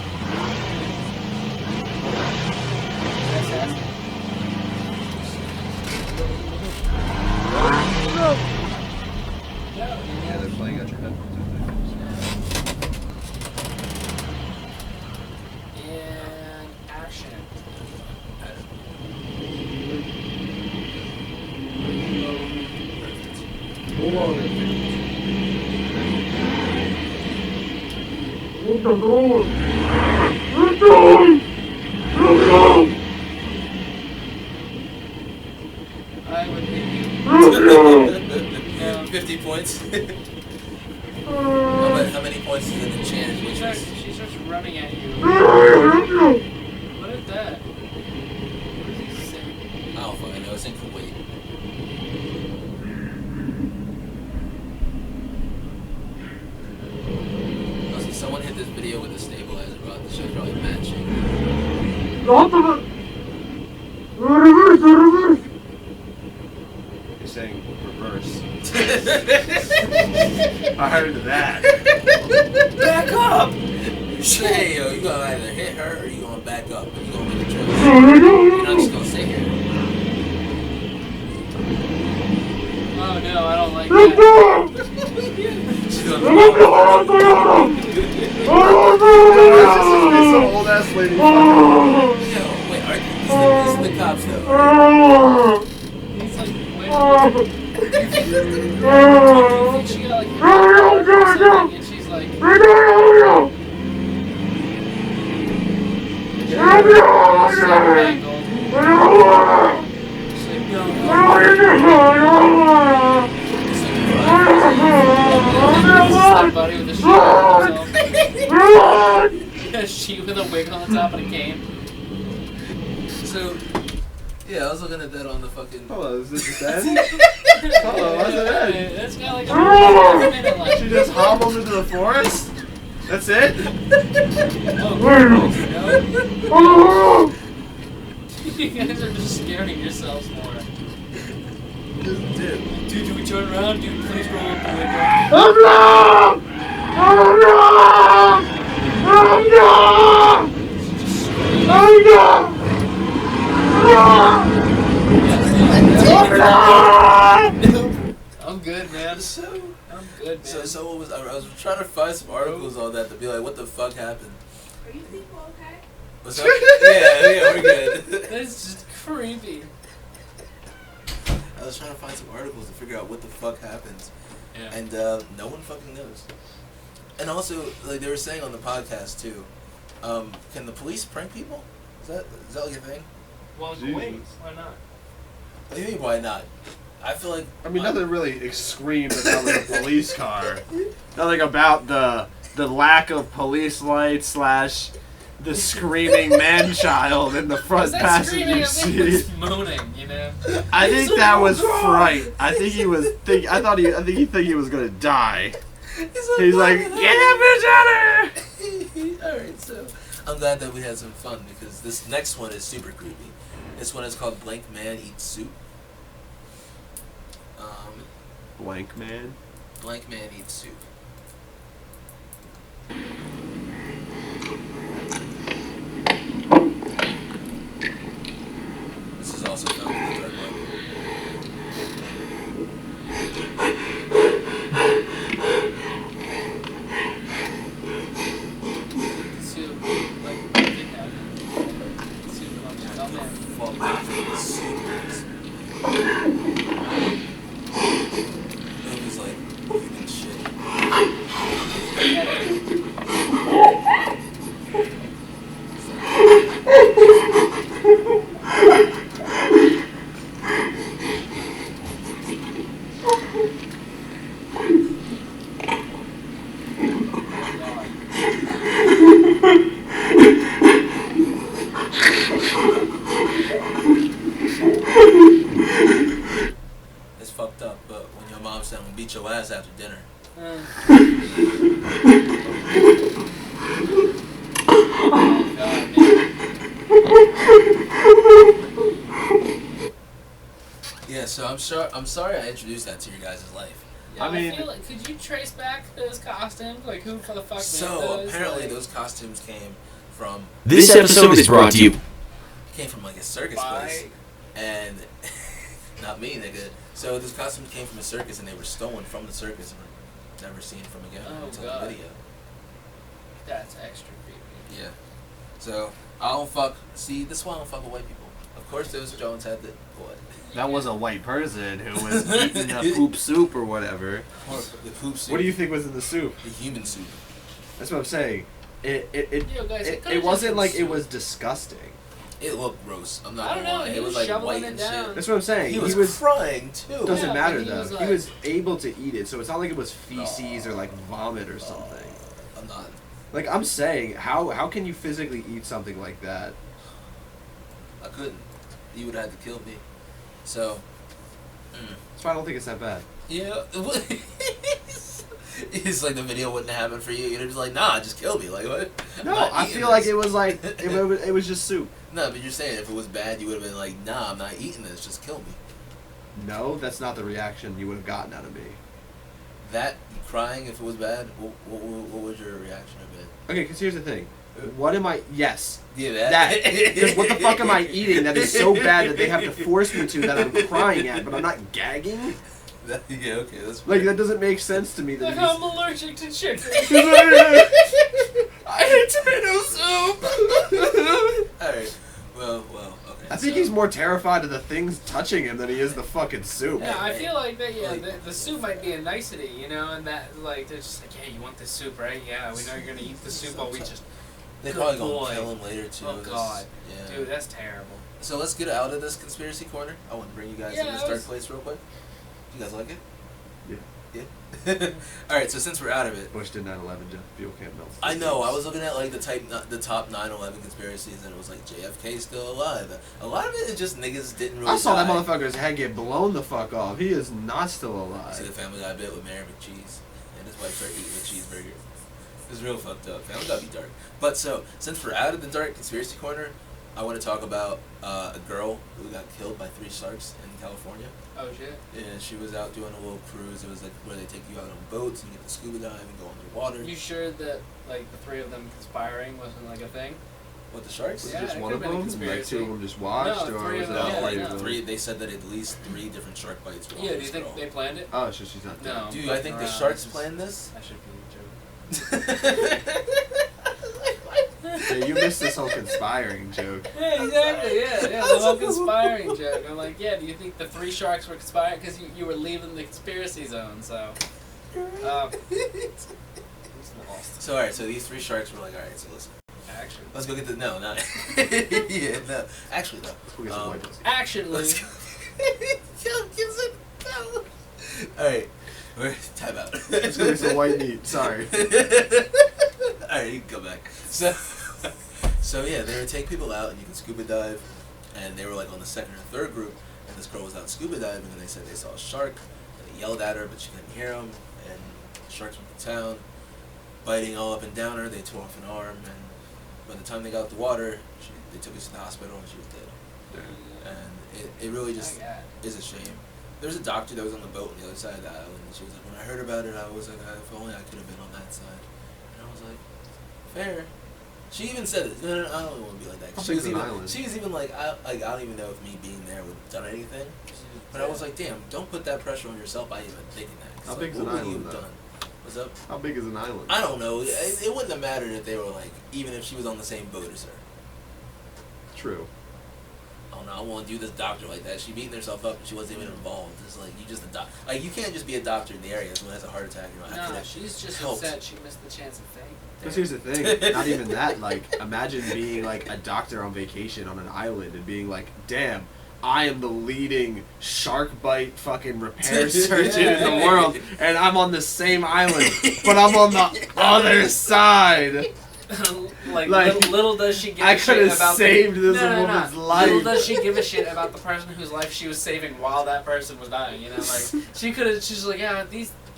B: Yeah, they're playing at your headphones.
C: And action. I would think
A: 50 points. How many points is it in chance?
C: She starts running at you. What is that? What is he saying?
A: I don't fucking know. It's in Kuwait. Someone hit this video with a stabilizer rod. The show's probably mad shaky.
D: Reverse.
B: You're saying reverse. I heard that.
A: Back up! Hey, yo, you gonna either hit her or you gonna back up. You gonna make a choice. You're not just gonna stay here.
C: Oh no, I don't like that.
A: She's
B: It's some old ass lady.
A: Yo, wait, these are the cops though.
C: He's like, wait. Do you think she got like something and she's like, buddy with a sheet on himself. A sheet with a wig on the top and a cane.
A: So, yeah, I was looking at that on the fucking.
B: Hello, is this the end? Hello, what's the end?
C: That's got like a minute left.
B: She just hobbled into the forest? That's it?
C: Oh, you guys are just scaring yourselves more. Dude, do we turn around? Dude, please roll up the window. I'm good, man. I'm good, man.
A: So what was I was trying to find some articles on that to be like, what the fuck happened?
J: Are you people okay?
A: What's up? Yeah, we're good.
C: That's just creepy.
A: I was trying to find some articles to figure out what the fuck happens,
C: Yeah.
A: and no one fucking knows. And also, like they were saying on the podcast too, can the police prank people? Is that like a thing?
C: Well, wait, why not?
A: What do you mean, why not? I feel like
B: nothing really screams about like a police car. Nothing about the lack of police lights / the screaming man-child in the front passenger seat.
C: Moaning, you know.
B: I think that was fright. I think he was. I think he think he was gonna die. He's like, get that bitch out of here!
A: All right, so I'm glad that we had some fun because this next one is super creepy. This one is called Blank Man Eats Soup.
B: Blank man.
A: Blank Man Eats Soup. This is also found in the third one.
C: Soup, like, kidnapping. Soup, oh man.
A: Fuck, soup is. It was like human shit. It's fucked up, but when your mom said I'm gonna beat your ass after dinner. Yeah, so I'm sorry I introduced that to your guys' life.
C: Yeah, I feel like, could you trace back those costumes? Like, who for the fuck made
A: So
C: those?
A: apparently
C: like,
A: those costumes came from.
G: This episode is brought to you.
A: Came from like a circus place, and not me, nigga. So those costumes came from a circus, and they were stolen from the circus and were never seen from again until the video.
C: That's extra creepy.
A: Yeah. So I don't fuck. See, this is why I don't fuck with white people. Of course, those Jones had the what?
B: That was a white person who was eating the poop soup or whatever.
A: The poop soup.
B: What do you think was in the soup?
A: The human soup.
B: That's what I'm saying. It
C: It
B: wasn't like it was disgusting.
A: It looked gross. I'm not
C: I don't
A: gonna
C: know.
A: lie.
C: He
A: It was
C: was
A: like
C: shoveling
A: white
C: it
A: and
C: down.
A: shit.
B: That's what I'm saying.
A: He was crying too.
B: Doesn't
C: Yeah,
B: matter
C: but he
B: though.
C: was
B: He
C: like-
B: was able to eat it, so it's not like it was feces or like vomit or something.
A: I'm not.
B: Like I'm saying, how can you physically eat something like that?
A: I couldn't. You would have had to kill me. So.
B: That's why I don't think it's that bad.
A: Yeah. It's like the video wouldn't happen for you. You're just like, nah, just kill me. Like what?
B: No, I feel like it was like it was just soup.
A: No, but you're saying if it was bad, you would have been like, nah, I'm not eating this. Just kill me.
B: No, that's not the reaction you would have gotten out of me.
A: That crying, if it was bad, what would your reaction have been?
B: Okay, because here's the thing. What am I? Yes.
A: Yeah,
B: that. Because what the fuck am I eating that is so bad that they have to force me to that I'm crying at, but I'm not gagging?
A: Yeah, okay, that's
B: like that doesn't make sense to me. That
C: Like I'm allergic to chicken.
A: I hate tomato soup. All right. Well, okay.
B: I think he's more terrified of the things touching him than he is the fucking soup.
C: Yeah, I feel like that. Yeah, the soup might be a nicety, you know, and that like they're just like, yeah, you want this soup, right? Yeah, we know you're gonna eat the soup while we just.
A: They're probably gonna kill him later too.
C: Oh god,
A: yeah.
C: Dude, that's terrible.
A: So let's get out of this conspiracy corner. I want to bring you guys in this dark place real quick. You guys like it? Yeah. All right. So since we're out of it,
B: Bush did 9/11. Jet fuel can't melt.
A: I know. I was looking at like the top 9/11 conspiracies, and it was like JFK still alive. A lot of it is just niggas didn't really.
B: I saw
A: die.
B: that motherfucker's head get blown the fuck off. He is not still alive.
A: See the Family Guy bit with Mary McCheese, and his wife started eating a cheeseburger. It was real fucked up. Family Guy be dark. But so since we're out of the dark conspiracy corner, I want to talk about a girl who got killed by 3 sharks in California.
C: Oh shit.
A: And she was out doing a little cruise. It was like where they take you out on boats and you get to scuba dive and go underwater.
C: You sure that like the 3 of them conspiring wasn't like a thing?
A: What, the sharks?
B: Was
C: Yeah,
B: it just
C: it
B: one of
C: could've been a
B: them? Like
C: conspiracy.
B: 2 of them just watched,
C: No,
B: or
C: 3
B: was
C: of
B: it
C: them,
B: all
C: yeah,
B: 3
C: no.
B: of them?
A: 3. They said that at least 3 different shark bites were on
C: Yeah, do
A: this
C: you think
A: girl.
C: they planned it?
B: Oh, so she's not dead.
C: No.
A: Dude, I think the sharks planned this.
C: I should be
B: Yeah, you missed this whole conspiring joke.
C: Yeah, exactly. Yeah, the whole conspiring joke. I'm like, yeah. Do you think the 3 sharks were conspiring because you were leaving the conspiracy zone? So.
A: So alright, so these 3 sharks were like, alright, so listen.
C: Action.
A: Let's go get the not. Yeah, no. Actually though.
B: Let's go get some white pussy.
C: Action, Luke.
A: Let's go. Alright. We're time out.
B: Let's go get some white meat. Sorry.
A: Alright, you can go back. So yeah, they would take people out and you can scuba dive, and they were like on the 2nd or 3rd group, and this girl was out scuba diving and they said they saw a shark, and they yelled at her but she couldn't hear them, and the sharks went to town, biting all up and down her. They tore off an arm, and by the time they got out the water, they took her to the hospital and she was dead. And it really just is a shame. There was a doctor that was on the boat on the other side of the island, and she was like, when I heard about it, I was like, if only I could have been on that side. And I was like, fair. She even said it. No, I don't want to be like that. She was even like, I don't even know if me being there would have done anything. But I was like, damn, don't put that pressure on yourself by even thinking that.
B: How big is an island, though?
A: What's up?
B: How big is an island?
A: I don't know. It wouldn't have mattered if they were like, even if she was on the same boat as her.
B: True.
A: Oh no, I won't do this doctor like that. She beating herself up and she wasn't even involved. It's like, you just a doctor. Like, you can't just be a doctor in the area. Someone has a heart attack. You know,
C: No, she's just upset she missed the chance of fame.
B: Because here's the thing, not even that, like, imagine being, like, a doctor on vacation on an island and being like, damn, I am the leading shark bite fucking repair surgeon in the world, and I'm on the same island, but I'm on the other side.
C: like little does she give
B: I
C: a shit
B: could have
C: about
B: saved this woman's life.
C: Little does she give a shit about the person whose life she was saving while that person was dying, you know, like, she's like, yeah,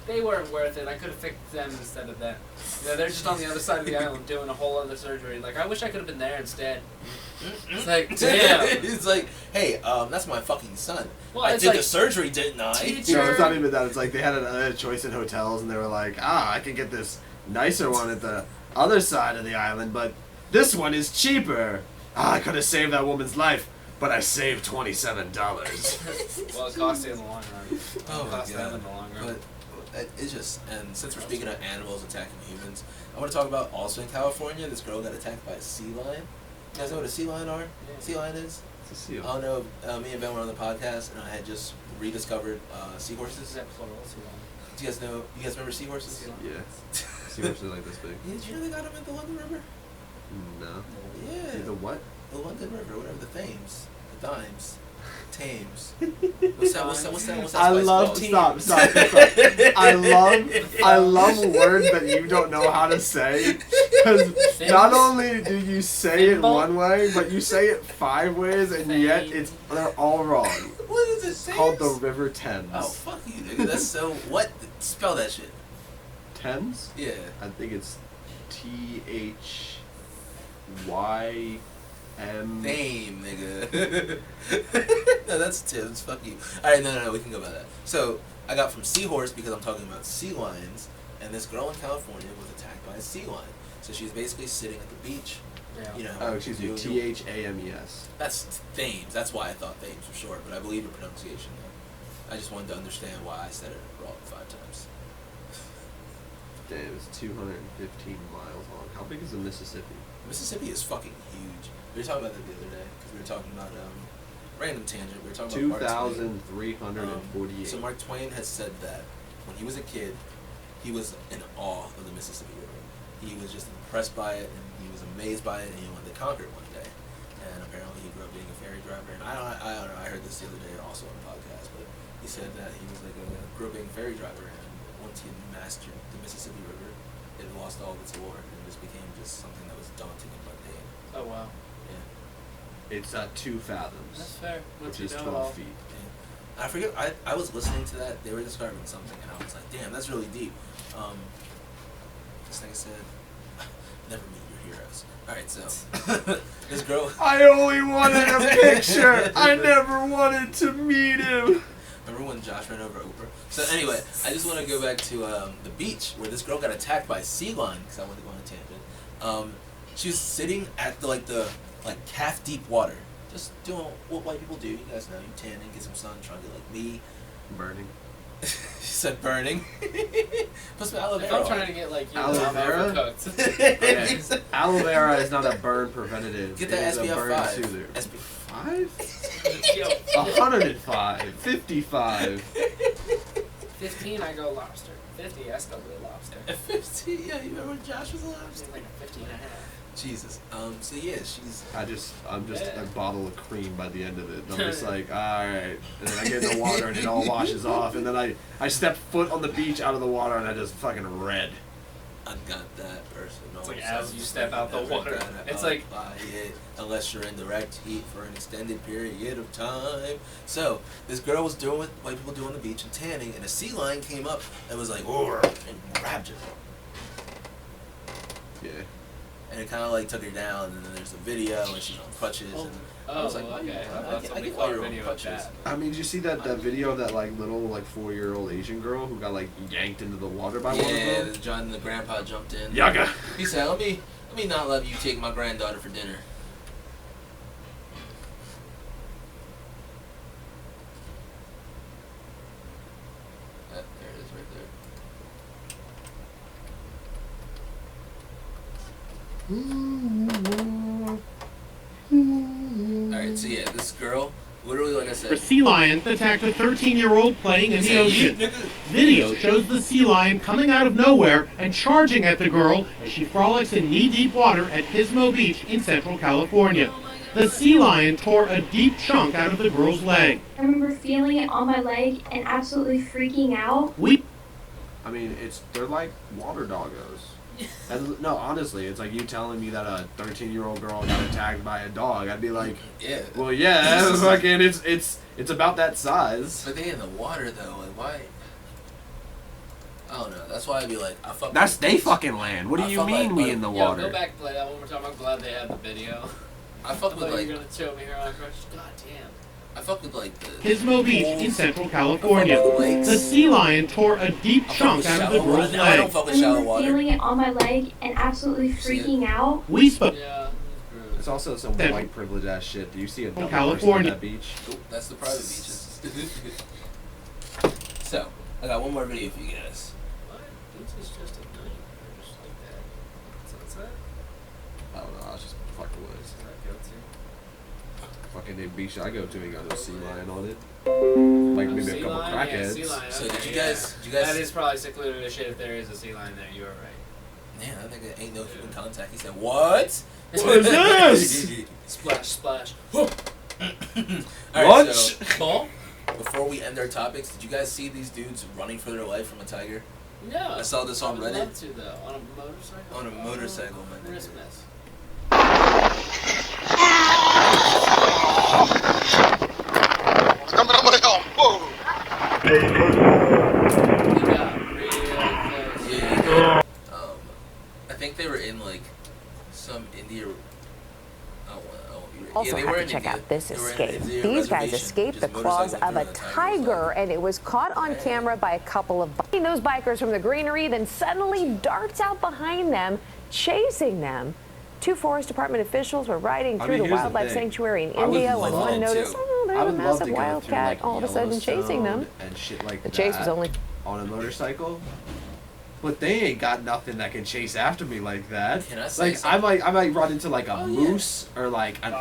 C: they weren't worth it. I could have fixed them instead of them. You know, they're just on the other side of the island doing a whole other surgery. Like, I wish I could have been there instead. It's like, damn.
A: It's like, hey, that's my fucking son.
C: Well,
A: I
C: it's
A: did
C: like,
A: the surgery, didn't I?
B: No, it's not even that. It's like they had a choice in hotels, and they were like, I can get this nicer one at the other side of the island, but this one is cheaper. I could have saved that woman's life, but I saved $27.
C: Well, it cost you in the long run.
A: Oh
C: it cost them in the long run.
A: But it's just, and since we're speaking of animals attacking humans, I want to talk about also in California, this girl got attacked by a sea lion. You guys know what a sea lion are?
C: Yeah.
A: Sea lion is?
B: It's a seal.
A: I don't know. Me and Ben were on the podcast, and I had just rediscovered seahorses. Do you guys know? You guys remember seahorses?
B: Yeah. Seahorses are like this big.
A: Yeah, did you know they got them at the London River?
B: No.
A: Yeah.
B: The what?
A: The London River, whatever, the Thames, the Dimes, Tames. What's that?
B: I love. Stop. I love words that you don't know how to say. Because not only do you say it one way, but you say it 5 ways, and yet they're all wrong.
A: What is it?
B: It's called the River Thames.
A: Oh, fuck you, nigga. That's so. What? Spell that shit.
B: Thames?
A: Yeah.
B: I think it's THYM.
A: Name, nigga. No, that's Tim's. Fuck you. Alright, no, we can go by that. So, I got from Seahorse because I'm talking about sea lions, and this girl in California was attacked by a sea lion. So she was basically sitting at the beach.
C: Yeah.
A: You know.
B: Oh, excuse me. THAMES.
A: That's Thames. That's why I thought Thames for short, but I believe your pronunciation though. I just wanted to understand why I said it wrong 5 times.
B: Damn, it's 215 miles long. How big is the Mississippi?
A: Mississippi is fucking huge. We were talking about that the other day because we were talking about random tangent. We were talking about
B: 2,348.
A: So Mark Twain has said that when he was a kid, he was in awe of the Mississippi River. He was just impressed by it, and he was amazed by it, and he wanted to conquer it one day. And apparently, he grew up being a ferry driver. And I don't know. I heard this the other day, also on a podcast, but he said that he was grew up being a ferry driver, and once he mastered the Mississippi River, it lost all of its allure, and it just became just something that was daunting and mundane.
C: Oh wow.
B: It's 2 fathoms.
C: That's fair.
B: Which is 12 feet.
A: Yeah. I forget. I was listening to that. They were describing something, and I was like, "Damn, that's really deep." Just like I said, never meet your heroes. All right, so this girl.
B: I only wanted a picture. I never wanted to meet him.
A: Remember when Josh ran over Oprah? So anyway, I just want to go back to the beach where this girl got attacked by a sea lion because I wanted to go on a tangent. She was sitting at the calf deep water, just doing what white people do. You guys know, you tan and get some sun, trying to get like me.
B: Burning.
A: She said burning. Put some aloe vera.
C: I'm trying to get like
B: aloe vera.
C: Overcooked.
B: Okay. Aloe vera is not a burn preventative.
A: Get that
B: SPF
A: SPF 5.
B: Soother. SPF 5?
C: Yo.
B: 105. 55.
C: 15, I go lobster. 50, I still go lobster.
A: 50, yeah, you remember when Josh was a lobster?
C: Like a 15 and a half.
A: Jesus. So yeah, she's.
B: I'm just a bottle of cream by the end of it. And I'm just like, alright. And then I get in the water and it all washes off. And then I step foot on the beach out of the water and I just fucking red.
A: I got that person.
C: It's like as you step out the water. It's like.
A: Unless you're in direct heat for an extended period of time. So, this girl was doing what white people do on the beach and tanning, and a sea lion came up and was like, "Roar," and grabbed her.
B: Yeah.
A: And it kind of like took her down, and then there's a video, and she's on crutches. And I was like,
C: okay.
A: I get why you're on crutches.
B: I mean, did you see that video of that little 4-year-old Asian girl who got yanked into the water by one of them?
A: Yeah, John and the grandpa jumped in.
B: Yaga.
A: He said, let me not let you take my granddaughter for dinner. There it is right there. Alright, so yeah, this girl, literally like I said.
M: A sea lion attacked a 13-year-old playing in the ocean. Video shows the sea lion coming out of nowhere and charging at the girl as she frolics in knee-deep water at Pismo Beach in Central California. The sea lion tore a deep chunk out of the girl's leg.
N: I remember feeling it on my leg and absolutely freaking out.
B: I mean, they're like water doggos. And no, honestly, it's like you telling me that a 13-year-old girl got attacked by a dog. I'd be like,
A: yeah.
B: Well, yeah, fucking, it's about that size.
A: But they in the water though, like why? I don't know. That's why I'd be like, I fuck.
B: That's they fucking land. What do you mean we in the water?
C: Go back and play that one more time. I'm glad they had the video.
A: I fuck with like.
C: You're gonna show me here on crutch. God damn.
A: I fuck with like the
M: Pismo Beach in Central California. The sea lion tore a deep chunk out of the girl's leg.
A: I don't fuck with shallow water.
N: Feeling it on my leg and absolutely freaking out.
M: We spoke.
C: Yeah.
B: It's also some white privilege ass shit. Do you see a double
M: California
B: person on that beach?
A: Cool. That's the private beaches. So, I got one more video for you guys.
C: What? This is just a night. Just like that. Sunset?
B: I don't know. I was just fucking with it. Fucking the beach I go to ain't got no sea lion on it. Like maybe a couple crackheads.
C: Yeah, sea lion,
A: so
C: okay,
A: did you guys? That
C: is probably secluded as shit if there is a sea lion there. You are right.
A: Man, I think it ain't no human contact. He said, "What?
M: What is this?"
C: Splash, splash.
A: Alright, so ball. Before we end our topics, did you guys see these dudes running for their life from a tiger?
C: No.
A: I saw this on Reddit.
C: I'd love to though. On a motorcycle.
A: On a motorcycle, man.
C: Christmas.
O: check out this escape. These guys escaped the claws of a tiger, and it was caught on camera by a couple of those bikers from the greenery, then suddenly darts out behind them, chasing them. 2 Forest Department officials were riding through the wildlife sanctuary in India when one noticed, there's a massive wildcat all of a sudden chasing them.
B: And shit like
O: The chase was only
B: on a motorcycle. But they ain't got nothing that can chase after me like that.
A: Can I say
B: like I might run into like a moose or like a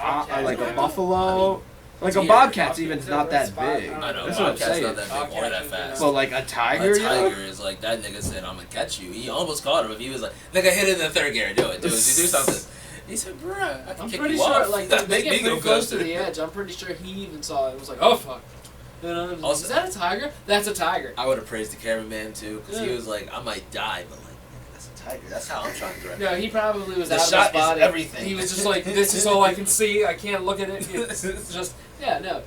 B: buffalo. Like a bobcat's even not that big.
A: I know,
B: that's what I'm
A: bobcat's
B: saying.
A: not that big or that fast.
B: But like a tiger,
A: is like, that nigga said, I'm gonna catch you. He almost caught him. If he was like, nigga, hit it in the third gear. Do it. Do something. He said, bruh, I can
C: I'm
A: kick
C: pretty
A: you
C: sure,
A: off.
C: like,
A: That
C: they
A: make
C: get
A: me go
C: pretty close to
A: faster.
C: the edge. I'm pretty sure he even saw it. It was like, oh, fuck. You know,
A: Also,
C: is that a tiger? That's a tiger.
A: I would have praised the cameraman too, because he was like, I might die, but like, nigga, that's a tiger. That's how I'm trying to direct.
C: No, he probably was
A: The
C: out of
A: shot
C: his body.
A: is everything.
C: He was just like, this is all I can see. I can't look at it. It's just, yeah, no.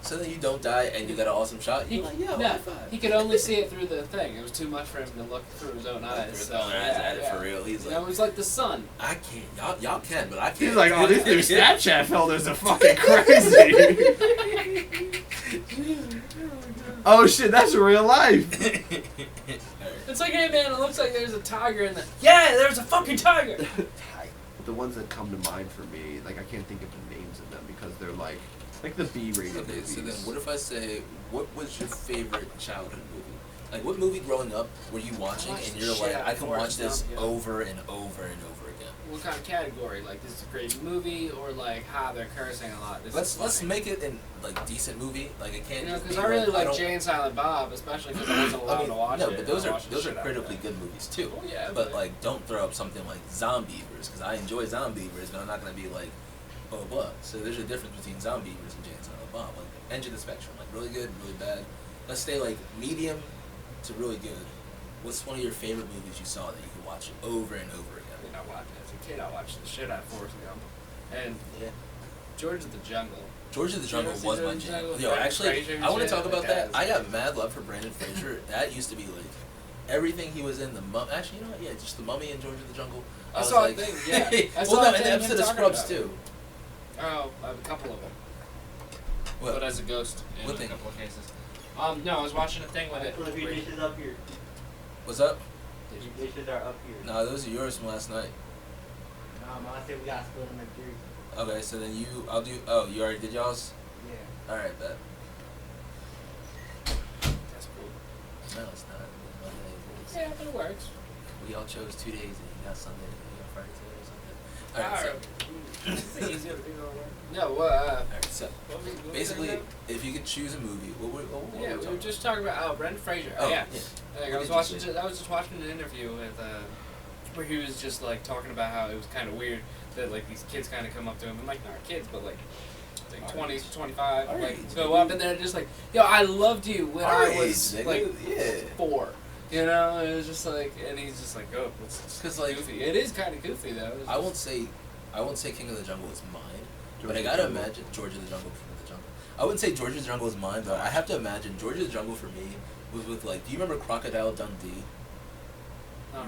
A: So then you don't die and you got an awesome shot.
C: He,
A: You're like, yeah,
C: no,
A: high five.
C: he could only see it through the thing. It was too much for him to look through his own eyes.
A: Through his own eyes at it for real. He's like,
C: it was like the sun.
A: I can't. Y'all can, but I can't.
B: He's like, oh, these new Snapchat filters are fucking crazy. Oh shit, that's real life.
C: It's like, hey man, it looks like there's a tiger in the. Yeah, there's a fucking tiger.
B: The ones that come to mind for me, like I can't think of the names of them because they're like the B-rated
A: Okay,
B: movies.
A: so then what if I say, what was your favorite childhood movie? Like, what movie growing up were you watching and you're like, I can watch this over and over and over again?
C: What kind of category? Like, this is a great movie, or like, they're cursing a lot.
A: Let's make it in like decent movie. Like, it can't.
C: Because I really like Jay and Silent Bob, especially because I wasn't allowed to watch it.
A: No, but those are critically good movies too.
C: Oh, yeah,
A: but like, don't throw up something like Zombievers, because I enjoy Zombievers, but I'm not gonna be like, blah blah. So there's a difference between Zombievers and Jay and Silent Bob. Like, edge of the spectrum, like really good, really bad. Let's stay like medium to really good. What's one of your favorite movies you saw that you could watch over and over again?
C: I mean, I watched it as a kid. I watched the shit out of Forrest Gump, and George of the Jungle.
A: George of the Jungle was my jam. Yo, actually, I want to talk about that. I got mad love for Brandon Fraser. That used to be like everything he was in the Mummy. Actually, you know what? Yeah, just the Mummy and George of the Jungle. I
C: saw
A: like,
C: a thing. Yeah, I
A: well,
C: saw
A: no, and the episode of Scrubs too.
C: Oh, I have a couple of them.
A: What?
C: But as a ghost in
A: What
C: a
A: thing?
C: couple of cases. No, I was watching a thing with it.
P: Your dishes up here.
A: What's up?
P: Your dishes are up here.
A: No, those are yours from last night.
P: No, Mom said we gotta split them in 3.
A: Okay, so then I'll do. Oh, you already did y'all's?
P: Yeah.
A: All right, bet.
C: That's cool.
A: No, it's not.
C: Yeah, but it works.
A: We all chose 2 days, and you got Sunday, and you got Friday today or something. All right, so.
C: It's easier to do all that. No,
A: All right, so basically, if you could choose a movie, what would
C: we were just talking about Brendan Fraser.
A: Oh,
C: yeah.
A: yeah.
C: Like, I was just watching an interview with where he was just like talking about how it was kind of weird that like these kids kind of come up to him and like not kids but like 20, 25, like go up and they're just like, yo, I loved you when I was like 4. You know, it was just like, and he's just like, oh, it's
A: because like
C: goofy. It is kind of goofy though.
A: I won't say King of the Jungle is mine, but I gotta imagine George of the Jungle from the Jungle. I wouldn't say George of the Jungle is mine, but I have to imagine George of the Jungle for me was with like, do you remember Crocodile Dundee?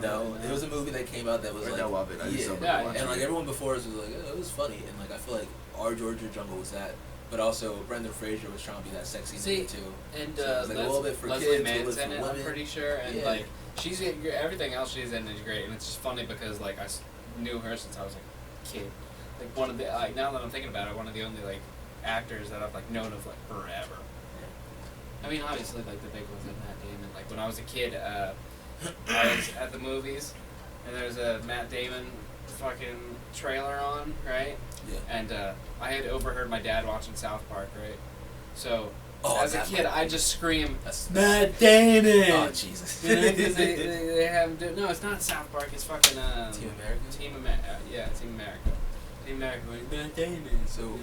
A: No, it was a movie that came out that was like,
B: I love it. I just
A: and like everyone before us was like, oh, it was funny, and like I feel like our George of the Jungle was that, but also Brendan Fraser was trying to be that sexy nigga too.
C: And
A: so it was like a little bit for
C: Leslie
A: kids,
C: Mann's
A: a little bit
C: in
A: for
C: it,
A: women.
C: I'm pretty sure, and like she's everything else she's in is great, and it's just funny because like I knew her since I was like a kid. Like one of the now that I'm thinking about it, one of the only like actors that I've like known of like forever. I mean, obviously like the big ones in Matt Damon. Like when I was a kid, I was at the movies, and there was a Matt Damon fucking trailer on, right?
A: Yeah.
C: And I had overheard my dad watching South Park, right? So
A: Oh,
C: as a kid, I just scream,
A: That's
C: Matt Damon!
A: Oh, Jesus.
C: You know, 'cause they have him do, no, it's not South Park, it's fucking,
A: Team America?
C: Team America, yeah, Team America. Team America, like, Matt Damon.
A: So,
C: you know?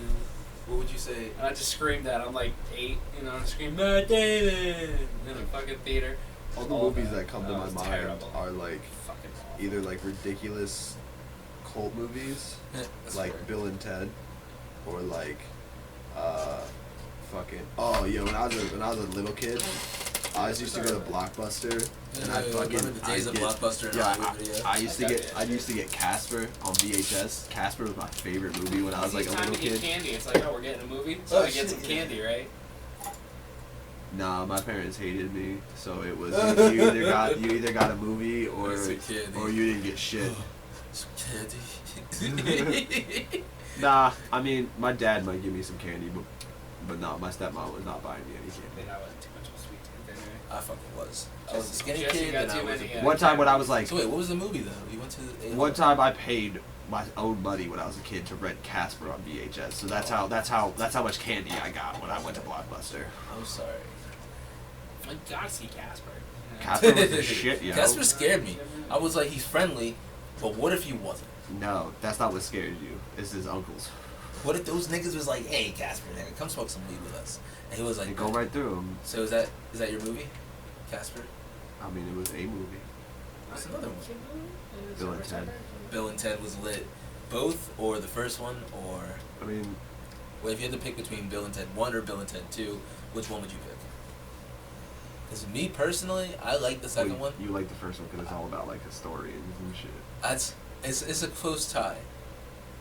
A: what would you say?
C: And I just screamed that, I'm like 8, you know, I screamed, Matt Damon! In a fucking theater.
B: All the movies that come to my
C: was
B: mind
C: terrible.
B: are like
C: Fucking
B: either like ridiculous cult movies, like
A: fair.
B: Bill and Ted, or like fucking when I was a little kid, I used to go to Blockbuster, and I fucking
A: remember the days of Blockbuster and
B: yeah,
A: Hollywood Video?
B: I used to get Casper on VHS. Casper was my favorite movie when I was like a little
C: Get
B: kid.
C: candy. It's like, oh, we're getting a movie, so I get some candy, right?
B: Nah, my parents hated me, so it was you either got a movie or you didn't get shit.
A: Some candy.
B: Nah, I mean my dad might give me some candy, but no, my stepmom was not buying me any candy.
C: I wasn't too much of a sweet tooth anyway.
A: I fucking was. I was a skinny
C: Jesse
A: kid,
C: got
A: and I
C: too
A: was.
C: many,
B: One time when I was like,
A: So wait, what was the movie though? You went to.
B: One time I paid my own money when I was a kid to rent Casper on VHS. So that's how much candy I got when I went to Blockbuster.
A: I'm sorry.
C: I gotta see Casper.
B: Casper was the shit, yo.
A: Casper scared me. I was like, he's friendly, but what if he wasn't?
B: No, that's not what scares you. It's his uncles.
A: What if those niggas was like, hey, Casper, nigga, come smoke some weed with us? And he was like,
B: They go right through him.
A: So is that your movie, Casper?
B: I mean, it was a movie.
A: What's another one?
B: Bill and Ted.
A: Bill and Ted was lit. Both, or the first one, or...
B: I mean...
A: Well, if you had to pick between Bill and Ted 1 or Bill and Ted 2, which one would you pick? Because me, personally, I like the second one.
B: You like the first one because it's all about, like, historians and shit.
A: It's a close tie.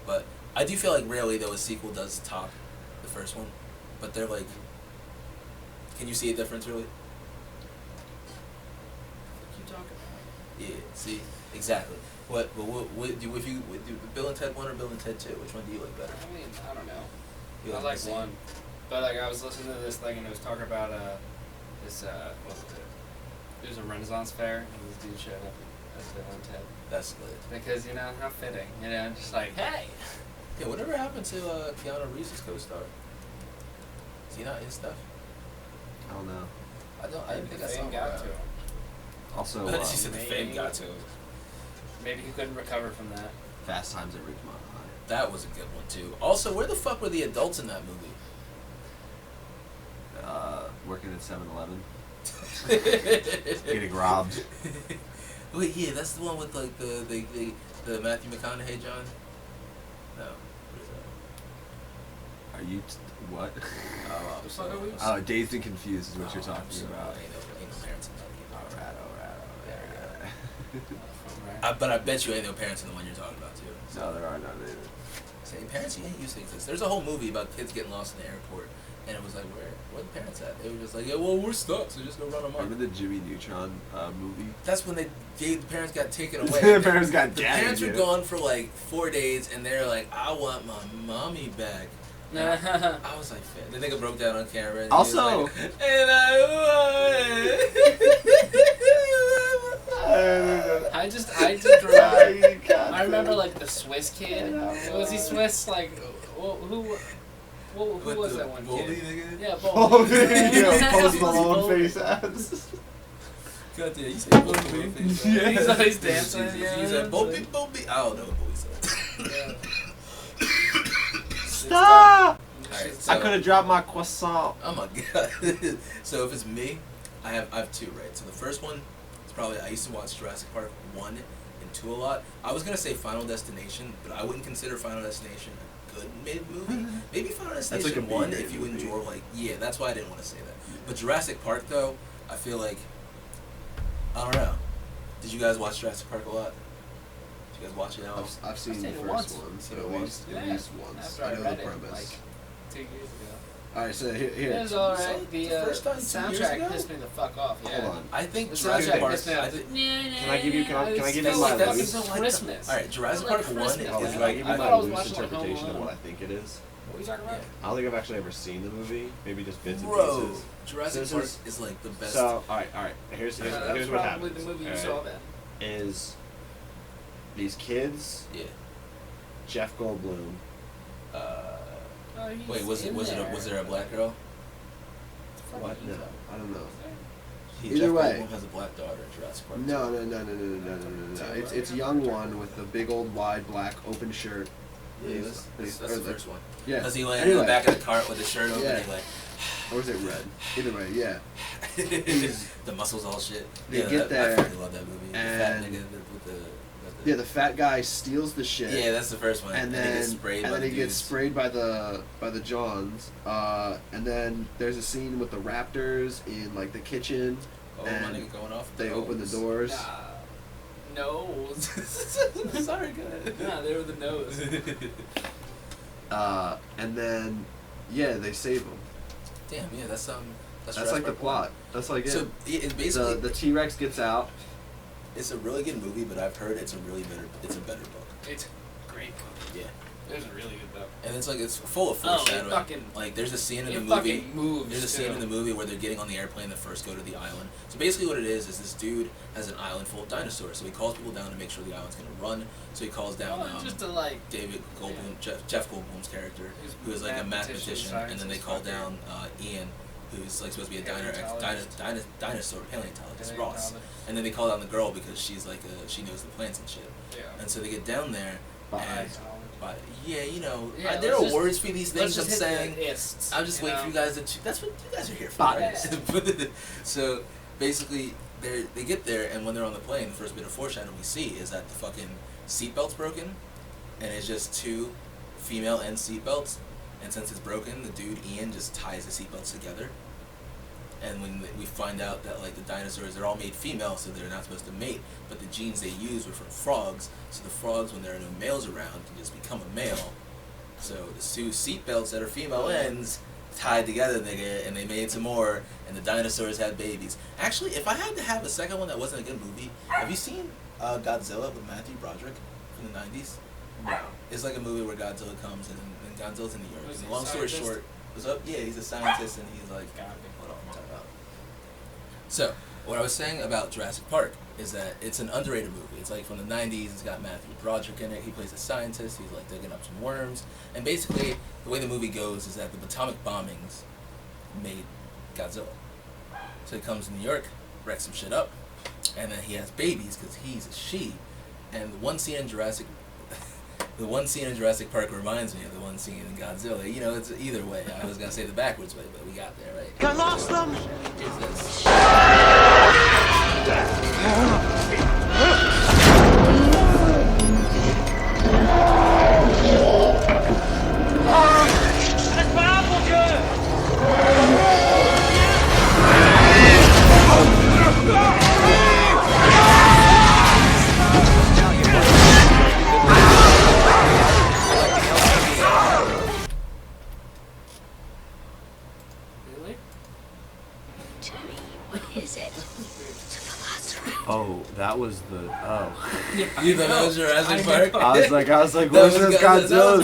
A: But I do feel like rarely, though, a sequel does top the first one. But they're like... Can you see a difference, really?
C: What you talking about?
A: Yeah, see? Exactly. What if you do Bill and Ted 1 or Bill and Ted 2? Which one do you like better?
C: I mean, I don't know.
A: You
C: I like one. But, like, I was listening to this thing, and it was talking about, this, what was it? It was a Renaissance fair, and this dude showed up as Bill and Ted.
A: That's lit.
C: Because, you know, how fitting. You know, just like, hey!
A: Yeah, whatever happened to Keanu Reeves' co-star? Is he not in stuff?
B: I don't know.
A: I didn't think I saw him.
C: Got to him.
B: Also,
A: she said the fame got to him.
C: Maybe he couldn't recover from that.
B: Fast Times at Ridgemont High.
A: That was a good one, too. Also, where the fuck were the adults in that movie?
B: Working at 7-Eleven. Getting robbed.
A: Wait, yeah, that's the one with, like, the Matthew McConaughey John? No. What is that?
B: Are you... what?
A: Oh, so,
B: Dazed and Confused is what you're talking about.
A: Ain't no parents in that movie.
B: Alright.
A: But I bet you ain't no parents in the one you're talking about, too.
B: No, there are none either.
A: Saying parents, you ain't used to exist. There's a whole movie about kids getting lost in the airport, and it was like, where the parents at? They were just like, yeah, well, we're stuck, so just go run them up.
B: Remember the Jimmy Neutron movie?
A: That's when the parents got taken away.
B: The parents got
A: The parents were gone for like 4 days, and they're like, I want my mommy back. I was like, the nigga broke down on camera. And
B: also,
A: he was like, and I
C: remember like the Swiss kid. Was he Swiss? Like, who was that one kid?
A: Nigga?
C: Yeah, Boldy.
B: Yeah, Post Malone face ass.
A: God damn, you say Boldy face ass.
C: Yeah, he's always dancing.
A: He's like, Boldy. I don't know what Boldy said.
B: Stop!
A: Right, so,
B: I could have dropped my croissant.
A: Oh my god. So if it's me, I have two, right? So the first one is probably, I used to watch Jurassic Park 1 and 2 a lot. I was going to say Final Destination, but I wouldn't consider Final Destination a good mid-movie. Maybe Final Destination 1 if you enjoy, like, yeah, that's why I didn't want to say that. But Jurassic Park, though, I feel like, I don't know. Did you guys watch Jurassic Park a lot? Did you guys watch it out?
B: I've seen the first one.
A: Seen it once?
B: At least once.
C: After
B: I know
C: read
B: the
C: it,
B: premise.
C: like 2 years ago.
B: Alright, so here.
C: It was alright.
A: So,
C: The
A: first time 2 years
C: soundtrack
A: ago?
C: pissed me the fuck off. Yeah.
B: Hold on.
A: I think
C: The
A: Jurassic
C: soundtrack
A: Park.
C: pissed me off.
B: Can I give you
C: It's
B: my
C: like
B: least?
C: Christmas.
A: Alright, Jurassic Park 1 is
C: Christmas.
B: Can I
A: like,
B: give you
C: I
B: my
C: thought I was
B: loose
C: watching, like, Home
B: interpretation of
C: Alone.
B: what I think it is?
C: What are you talking about?
B: I don't think I've actually ever seen the movie. Maybe just bits and
A: Bro,
B: pieces.
A: Jurassic
B: So
A: Park
B: this
A: is like the best.
B: So, alright. Here's
C: That
B: what
C: was probably
B: happens.
C: the movie you
B: alright,
C: saw then.
B: Is these kids,
A: Yeah.
B: Jeff Goldblum.
A: Wait, was there a black girl?
B: What? No, I don't know.
A: Jeff
B: Either way.
A: Goldblum has a black daughter in Jurassic Park.
B: No. It's a young one with the big old wide black open shirt.
A: Yeah, that's the first one.
B: Yeah.
A: Because he landed in the back of the cart with his shirt open.
B: Yeah.
A: And he like,
B: or was it red? Either way, yeah.
A: the muscles all shit.
B: They
A: yeah,
B: get there,
A: I fucking love that movie. The fat
B: and
A: nigga with the
B: Yeah, the fat guy steals the shit.
A: Yeah, that's the first one.
B: And then he gets sprayed by the Johns. And then there's a scene with the Raptors in like the kitchen.
A: Oh,
B: and
A: my nigga going off.
B: They open the doors.
C: No.
A: Sorry, go ahead.
C: Nah, they were the nose.
B: And then they save him.
A: Damn, yeah, that's
B: like the plot. That's like
A: so it's basically
B: the T-Rex gets out.
A: It's a really good movie, but I've heard it's a better book.
C: It's a great book.
A: Yeah.
C: There's a really good book.
A: And it's full of foreshadowing. Like there's a scene in the movie. There's a scene in the movie where they're getting on the airplane that first go to the island. So basically what it is this dude has an island full of dinosaurs. So he calls people down to make sure the island's gonna run. So he calls down
C: just to like
A: David Goldblum, Jeff Goldblum's character, who is like a mathematician, and then they call down Ian, who's like supposed to be a dinosaur paleontologist, Ross. And then they call down the girl because she's like she knows the plants and shit.
C: Yeah.
A: And so they get down there and
C: Yeah,
A: there are words for these things I'm saying. I'm just waiting for you guys to that's what you guys are here for. Right? So basically they get there, and when they're on the plane, the first bit of foreshadowing we see is that the fucking seatbelt's broken, and it's just two female end seatbelts. And since it's broken, the dude Ian just ties the seatbelts together. And when we find out that like the dinosaurs, they're all made female, so they're not supposed to mate, but the genes they use were from frogs. So the frogs, when there are no males around, can just become a male. So the two seatbelts that are female ends tied together, nigga, and they made some more, and the dinosaurs had babies. Actually, if I had to have a second one that wasn't a good movie, have you seen Godzilla with Matthew Broderick from the 90s? No. It's like a movie where Godzilla comes and Godzilla's in New York. And long story short, what's up? Yeah, he's a scientist and he's like, hold on, I'm talking about. So, what I was saying about Jurassic Park is that it's an underrated movie. It's like from the 90s, it's got Matthew Broderick in it. He plays a scientist, he's like digging up some worms. And basically, the way the movie goes is that the atomic bombings made Godzilla. So he comes to New York, wrecks some shit up, and then he has babies because he's a she. And the one scene in Jurassic Park reminds me of the one scene in Godzilla. You know, it's either way. I was gonna say the backwards way, but we got there, right?
K: I lost them!
A: Here's this.
K: That's powerful, good!
B: Oh, that was the
A: You thought that was Jurassic Park?
B: I was like, where's this Godzilla?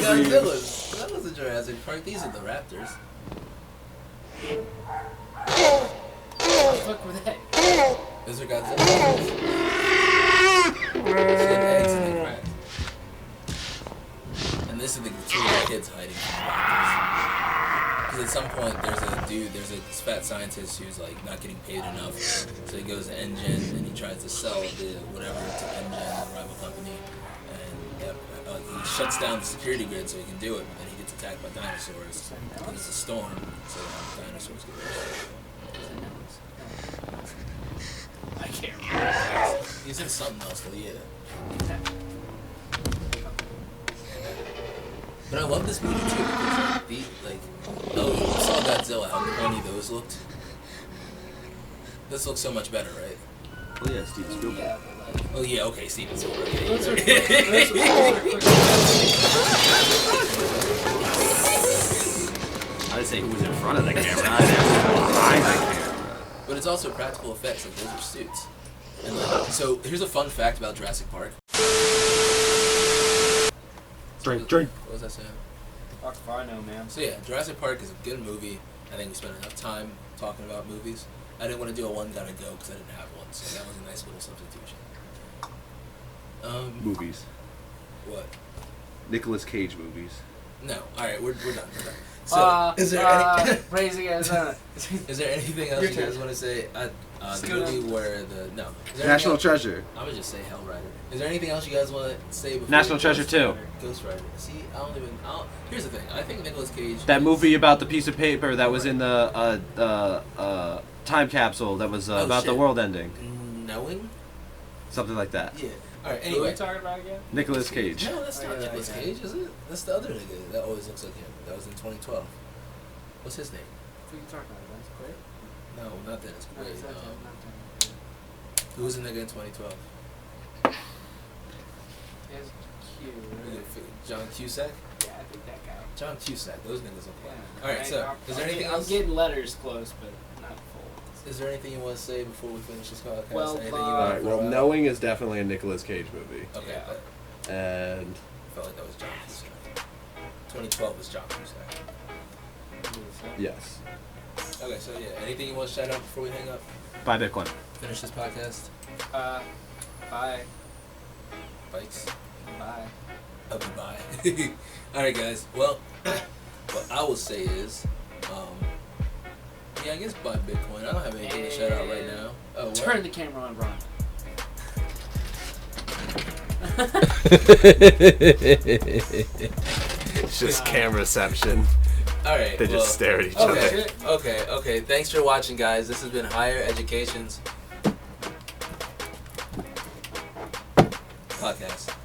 A: That wasn't Jurassic Park. These are the raptors.
C: What the fuck were they?
A: Those are Godzilla. Eggs in the crack. And this is the two little kids hiding from the raptors. Because at some point there's a fat scientist who's like not getting paid enough, so he goes to Engen and he tries to sell the whatever to Engen, the rival company, and he shuts down the security grid so he can do it, but then he gets attacked by dinosaurs. It's a storm, so the dinosaurs get rid.
C: I can't remember.
A: He's in something else though, yeah. But I love this movie too because you saw Godzilla, how corny those looked. This looks so much better, right?
B: Oh yeah, Steven Spielberg.
A: Oh yeah, okay, Steven Spielberg.
B: I didn't say who was in front of the camera. I was behind the camera.
A: But it's also practical effects, like those are suits. And like, so here's a fun fact about Jurassic Park.
B: Drink.
A: What was I saying?
C: Fuck if I know, man.
A: So yeah, Jurassic Park is a good movie. I think we spent enough time talking about movies. I didn't want to do a one gotta go because I didn't have one, so that was a nice little substitution.
B: Movies.
A: What?
B: Nicolas Cage movies.
A: No. Alright, we're done. So, is there anything else you guys want to say? The movie where
B: National Treasure.
A: I would just say Hell Rider. Is there anything else you guys want to say before
B: National Treasure 2.
A: Ghost Rider. See, here's the thing. I think Nicolas Cage.
B: That movie about the piece of paper that was in the time capsule that was about the world ending.
A: Knowing?
B: Something like that.
A: Yeah. All right.
C: Who are
A: Anyway.
C: we talking about again?
B: Nicolas Cage.
A: No, that's not Nicolas Cage, is it? That's the other nigga that always looks like him. That was in 2012. What's his name?
C: Who are you talking about? Dennis Quaid?
A: No, not Dennis
C: No,
A: Quaid.
C: it's not Dennis.
A: Who was the nigga in 2012?
C: It's cute.
A: John Cusack?
C: Yeah, I think that guy.
A: John Cusack. Those niggas look like.
C: Yeah.
A: All right, so is there anything else?
C: I'm getting letters close, but not full.
A: Is there anything you want to say before we finish this podcast?
C: Well,
A: anything you
B: All
A: want
B: right. Well, Knowing is definitely a Nicolas Cage movie.
A: Okay.
C: Yeah.
B: And
A: I felt like that was John Cusack. 2012 was John Cusack.
B: yes.
A: Okay, so yeah, anything you want to shout out before we hang up?
B: Buy Bitcoin.
A: Finish this podcast.
C: Bye.
A: Bikes.
C: Bye.
A: Bye. All right, guys. Well, what I will say is, yeah, I guess buy Bitcoin. I don't have anything to shout out right now. Oh, what?
C: Turn the camera on, Ron.
B: It's just cameraception.
A: All right.
B: They just stare at each other.
A: Okay. Thanks for watching, guys. This has been Higher Education's podcast.